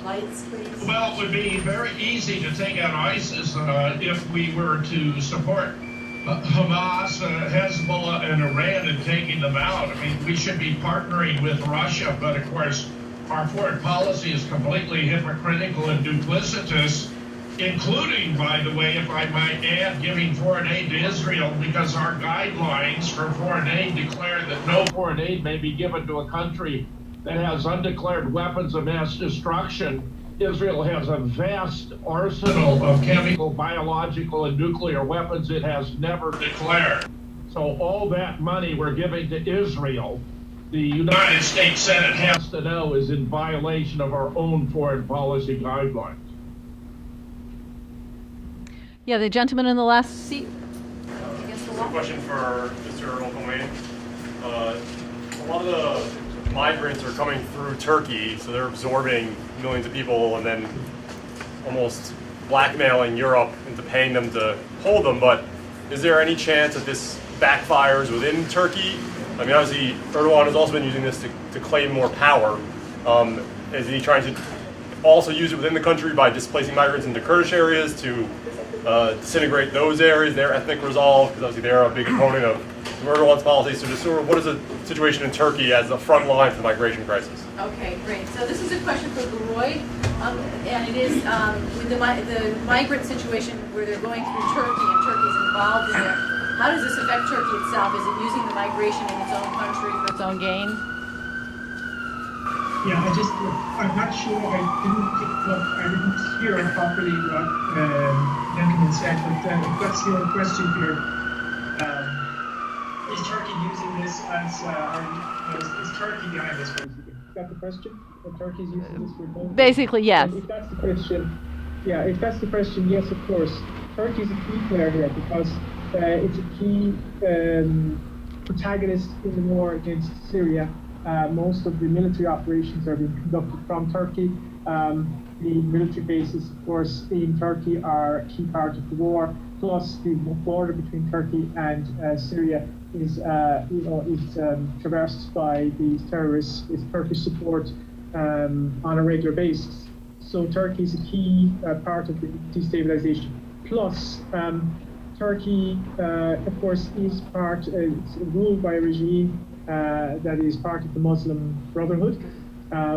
Lights, please. Well, it would be very easy to take out ISIS if we were to support Hamas, Hezbollah, and Iran in taking them out. I mean, we should be partnering with Russia, but of course, our foreign policy is completely hypocritical and duplicitous, including, by the way, if I might add, giving foreign aid to Israel, because our guidelines for foreign aid declare that no foreign aid may be given to a country that has undeclared weapons of mass destruction. Israel has a vast arsenal of chemical, biological, and nuclear weapons it has never declared. So all that money we're giving to Israel, the United States Senate has to know is in violation of our own foreign policy guidelines. Yeah, the gentleman in the last seat. Against the A wall? question for Mr. Colmain. A lot of the migrants are coming through Turkey, so they're absorbing millions of people and then almost blackmailing Europe into paying them to hold them. But is there any chance that this backfires within Turkey? I mean, obviously, Erdogan has also been using this to claim more power. Is he trying to also use it within the country by displacing migrants into Kurdish areas to disintegrate those areas, their ethnic resolve? Because obviously they're a big opponent of Erdogan's policy. So just sort of what is the situation in Turkey as the front line for the migration crisis? Okay, great. So this is a question for Gearoid, and it is with the migrant situation where they're going through Turkey and Turkey's involved in it. How does this affect Turkey itself? Is it using the migration in its own country for its own gain? Yeah, I'm not sure. I didn't hear properly what gentleman said, but if that's your question here, is Turkey using this as, is Turkey behind this basically? Is that the question? That Turkey's using this for both? Basically, yes. If that's the question, yes, of course. Turkey's a key player here because it's a key protagonist in the war against Syria. Most of the military operations are being conducted from Turkey. The military bases, of course, in Turkey are a key part of the war. Plus, the border between Turkey and Syria is traversed by these terrorists with Turkish support on a regular basis. So Turkey is a key part of the destabilization. Plus, Turkey, of course, is it's ruled by a regime that is part of the Muslim Brotherhood,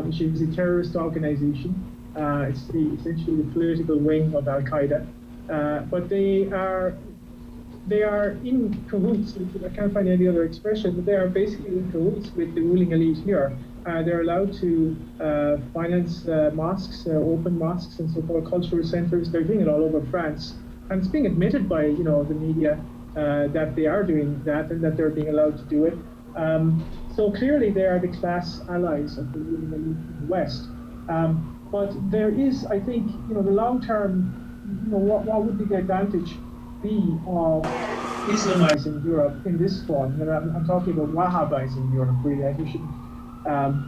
which is a terrorist organization. It's essentially the political wing of Al Qaeda, but they are in cahoots. I can't find any other expression, but they are basically in cahoots with the ruling elite here. They're allowed to finance mosques, open mosques, and so forth, cultural centers. They're doing it all over France, and it's being admitted by the media that they are doing that and that they're being allowed to do it. So clearly they are the class allies of the ruling elite in the West. But there is, I think, the long term, what would the advantage be of Islamizing Europe in this form? I'm talking about Wahhabizing Europe, really. I think we should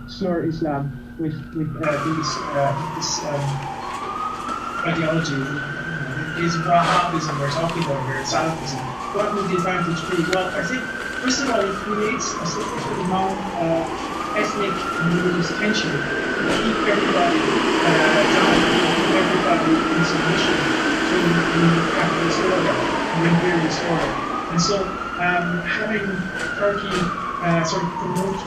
slur Islam with this ideology. Is Wahhabism we're talking about here, Salafism? What would the advantage be? Well, I think, first of all, it creates a significant amount of ethnic and religious tension to keep everybody down, keep everybody in submission to the capitalist order, the imperialist order. And so having Turkey sort of promote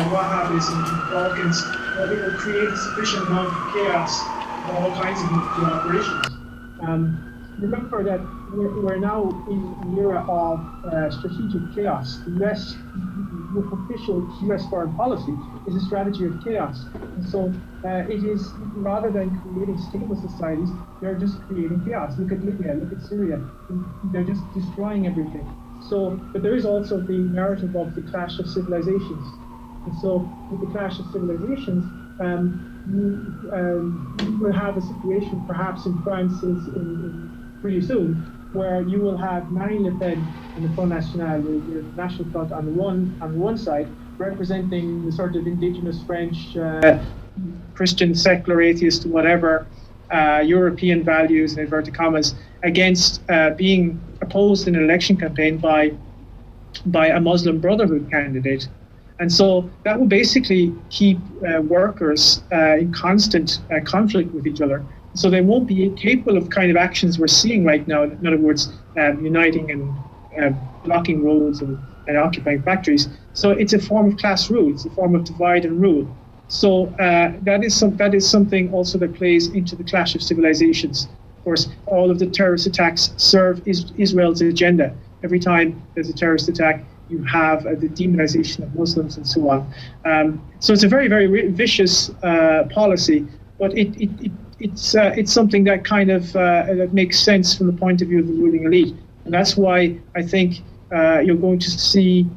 Wahhabism in the Balkans, it will create a sufficient amount of chaos for all kinds of nuclear operations. Remember that we're now in an era of strategic chaos. The official US foreign policy is a strategy of chaos. And so it is, rather than creating stable societies, they're just creating chaos. Look at Libya, look at Syria. They're just destroying everything. So, but there is also the narrative of the clash of civilizations. And so with the clash of civilizations, you will have a situation perhaps in France in pretty soon, where you will have Marine Le Pen and the Front National, the National Front on one side, representing the sort of indigenous French, Christian, secular, atheist, whatever, European values, in inverted commas, against being opposed in an election campaign by a Muslim Brotherhood candidate. And so that will basically keep workers in constant conflict with each other. So they won't be capable of kind of actions we're seeing right now. In other words, uniting and blocking roads and occupying factories. So it's a form of class rule. It's a form of divide and rule. So that is something also that plays into the clash of civilizations. Of course, all of the terrorist attacks serve Israel's agenda. Every time there's a terrorist attack, you have the demonization of Muslims and so on. So it's a very, very vicious policy, but it's something that kind of that makes sense from the point of view of the ruling elite. And that's why I think you're going to see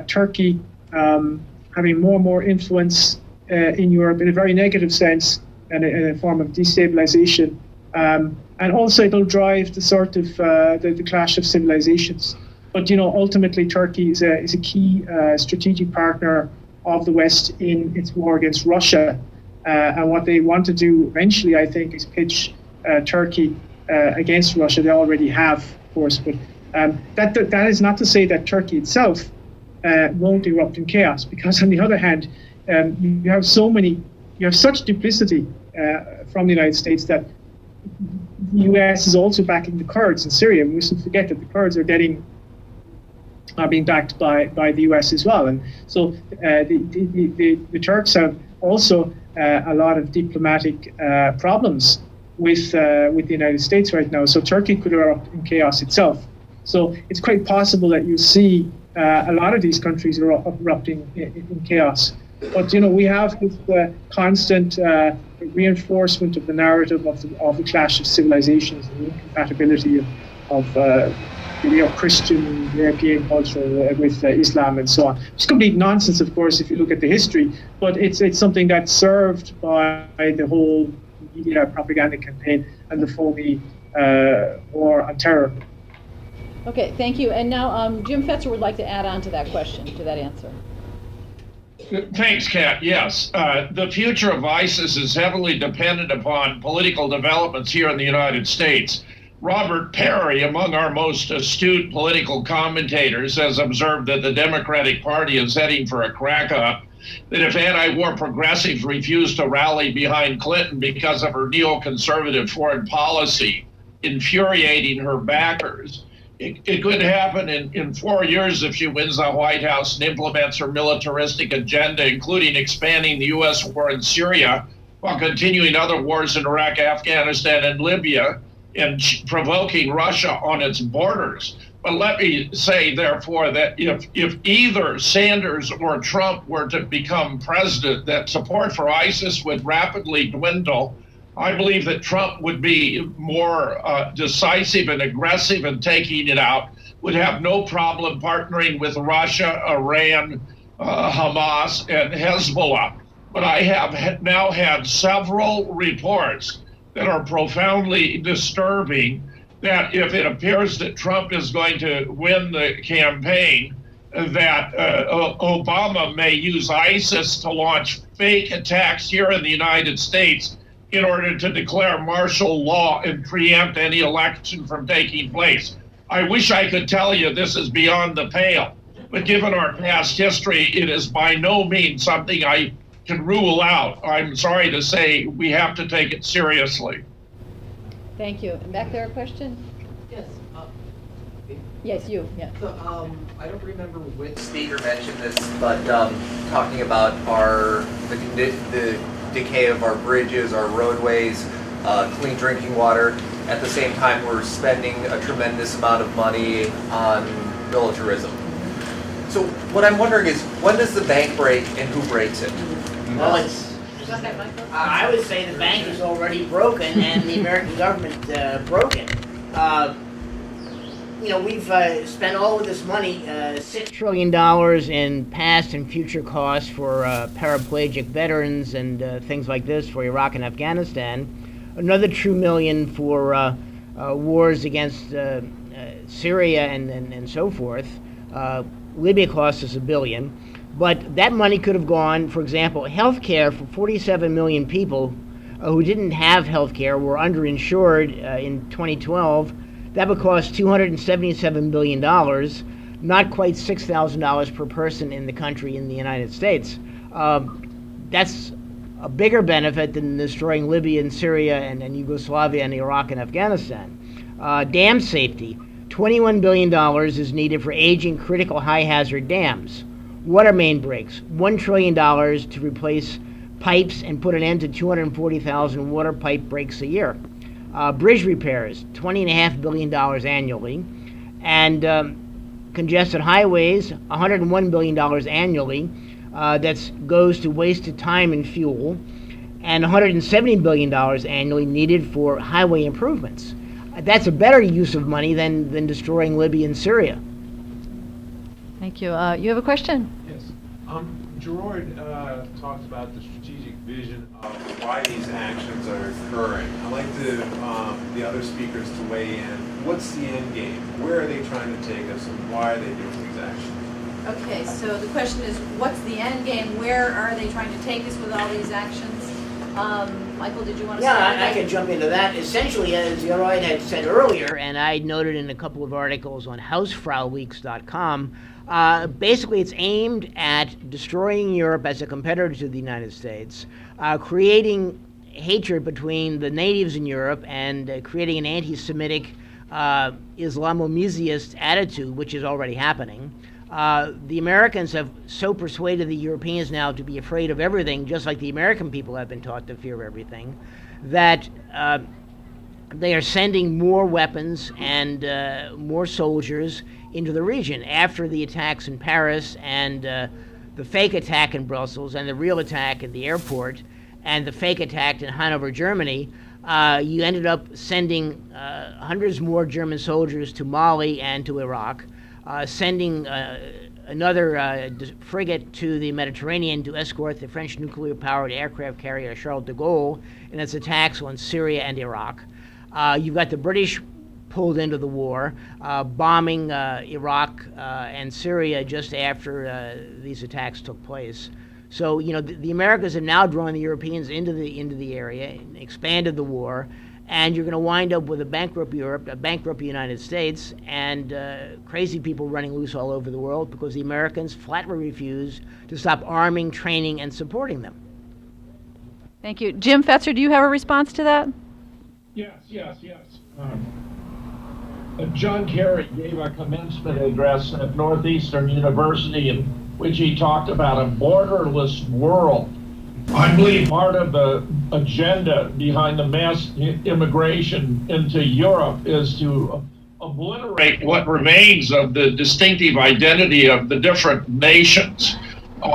Turkey having more and more influence in Europe in a very negative sense and in a form of destabilization. And also it'll drive the sort of the clash of civilizations. But ultimately Turkey is a key strategic partner of the West in its war against Russia. And what they want to do eventually, I think, is pitch Turkey against Russia. They already have, of course, but that is not to say that Turkey itself won't erupt in chaos. Because on the other hand, you have such duplicity from the United States that the U.S. is also backing the Kurds in Syria. We mustn't forget that the Kurds are being backed by the U.S. as well. And so the Turks have also a lot of diplomatic problems with the United States right now. So Turkey could erupt in chaos itself. So it's quite possible that you see a lot of these countries are erupting in chaos. But we have this constant reinforcement of the narrative of the clash of civilizations and the incompatibility of Christian European culture with Islam and so on. It's complete nonsense, of course, if you look at the history, but it's something that's served by the whole media propaganda campaign and the phony war on terror. Okay, thank you. And now Jim Fetzer would like to add on to that question, to that answer. Thanks, Kat. Yes, the future of ISIS is heavily dependent upon political developments here in the United States. Robert Perry, among our most astute political commentators, has observed that the Democratic Party is heading for a crack-up, that if anti-war progressives refuse to rally behind Clinton because of her neoconservative foreign policy, infuriating her backers, it could happen in 4 years if she wins the White House and implements her militaristic agenda, including expanding the U.S. war in Syria while continuing other wars in Iraq, Afghanistan, and Libya, and provoking Russia on its borders. But let me say, therefore, that if either Sanders or Trump were to become president, that support for ISIS would rapidly dwindle. I believe that Trump would be more decisive and aggressive in taking it out, would have no problem partnering with Russia, Iran, Hamas, and Hezbollah. but I have now had several reports that are profoundly disturbing that if it appears that Trump is going to win the campaign, that Obama may use ISIS to launch fake attacks here in the United States in order to declare martial law and preempt any election from taking place. I wish I could tell you this is beyond the pale, but given our past history, it is by no means something I can rule out. I'm sorry to say we have to take it seriously. Thank you. And back there, a question? Yes. Yes, you. Yeah. So, I don't remember which speaker mentioned this, but talking about the decay of our bridges, our roadways, clean drinking water. At the same time, we're spending a tremendous amount of money on militarism. So, what I'm wondering is, when does the bank break and who breaks it? Well, I would say the bank is already broken and the American government broke it. We've spent all of this money, $6 trillion in past and future costs for paraplegic veterans and things like this for Iraq and Afghanistan. Another $2 million for wars against Syria and so forth. Libya cost us $1 billion. But that money could have gone, for example, health care for 47 million people who didn't have health care, were underinsured in 2012. That would cost $277 billion, not quite $6,000 per person in the country in the United States. That's a bigger benefit than destroying Libya and Syria and Yugoslavia and Iraq and Afghanistan. Dam safety, $21 billion is needed for aging critical high-hazard dams. Water main breaks, $1 trillion to replace pipes and put an end to 240,000 water pipe breaks a year. Bridge repairs, $20.5 billion annually. And congested highways, $101 billion annually. That goes to wasted time and fuel. And $170 billion annually needed for highway improvements. That's a better use of money than destroying Libya and Syria. Thank you. You have a question? Yes. Gearoid talks about the strategic vision of why these actions are occurring. I'd like the other speakers to weigh in. What's the end game? Where are they trying to take us, and why are they doing these actions? Okay, so the question is, what's the end game? Where are they trying to take us with all these actions? Michael, did you want to start? Yeah, I can jump into that. Essentially, as Gearoid had said earlier, and I noted in a couple of articles on hausfrauleaks.com, basically it's aimed at destroying Europe as a competitor to the United States, creating hatred between the natives in Europe, and creating an anti-Semitic Islamomizist attitude, which is already happening. The Americans have so persuaded the Europeans now to be afraid of everything, just like the American people have been taught to fear everything, that they are sending more weapons and more soldiers into the region. After the attacks in Paris and the fake attack in Brussels and the real attack at the airport and the fake attack in Hanover, Germany, you ended up sending hundreds more German soldiers to Mali and to Iraq, sending another frigate to the Mediterranean to escort the French nuclear-powered aircraft carrier Charles de Gaulle in its attacks on Syria and Iraq. You've got the British pulled into the war, bombing Iraq and Syria just after these attacks took place. So, the Americans have now drawn the Europeans into the area, and expanded the war, and you're going to wind up with a bankrupt Europe, a bankrupt United States, and crazy people running loose all over the world because the Americans flatly refuse to stop arming, training, and supporting them. Thank you. Jim Fetzer, do you have a response to that? Yes. John Kerry gave a commencement address at Northeastern University in which he talked about a borderless world. I believe part of the agenda behind the mass immigration into Europe is to obliterate what remains of the distinctive identity of the different nations.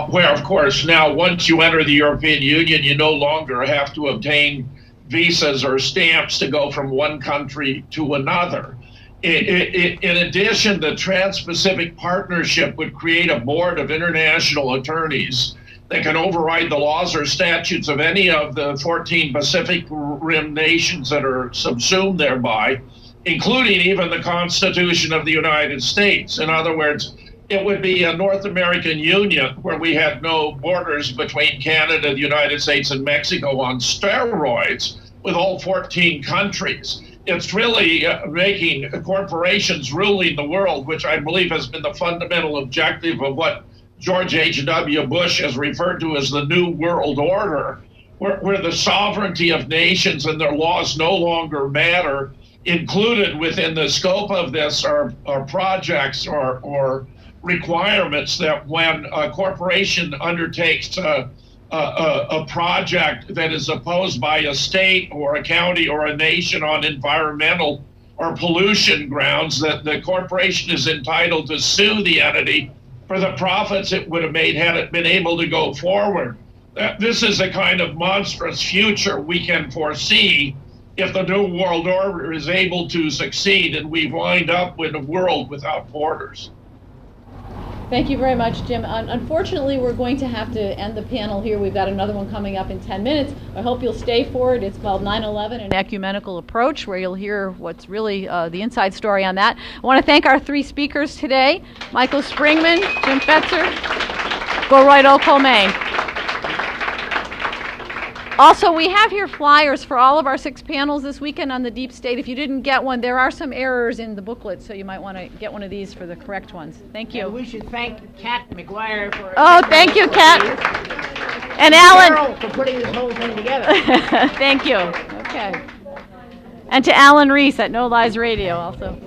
Where, of course, now once you enter the European Union, you no longer have to obtain visas or stamps to go from one country to another. In addition, the Trans-Pacific Partnership would create a board of international attorneys that can override the laws or statutes of any of the 14 Pacific Rim nations that are subsumed thereby, including even the Constitution of the United States. In other words, it would be a North American Union where we had no borders between Canada, the United States, and Mexico on steroids with all 14 countries. It's really making corporations ruling the world, which I believe has been the fundamental objective of what George H.W. Bush has referred to as the New World Order, where the sovereignty of nations and their laws no longer matter. Included within the scope of this are projects or requirements that when a corporation undertakes a project that is opposed by a state or a county or a nation on environmental or pollution grounds, that the corporation is entitled to sue the entity for the profits it would have made had it been able to go forward. This is a kind of monstrous future we can foresee if the New World Order is able to succeed and we wind up with a world without borders. Thank you very much, Jim. Unfortunately, we're going to have to end the panel here. We've got another one coming up in 10 minutes. I hope you'll stay for it. It's called 9/11, an ecumenical approach, where you'll hear what's really the inside story on that. I want to thank our three speakers today, Michael Springman, Jim Fetzer, Gearoid Colmain. Also, we have here flyers for all of our 6 panels this weekend on the deep state. If you didn't get one, there are some errors in the booklet, so you might want to get one of these for the correct ones. Thank you. And we should thank Kat McGuire for... Oh, thank you, Kat. And Alan. Cherl for putting this whole thing together. Thank you. Okay. And to Alan Reese at No Lies Radio also.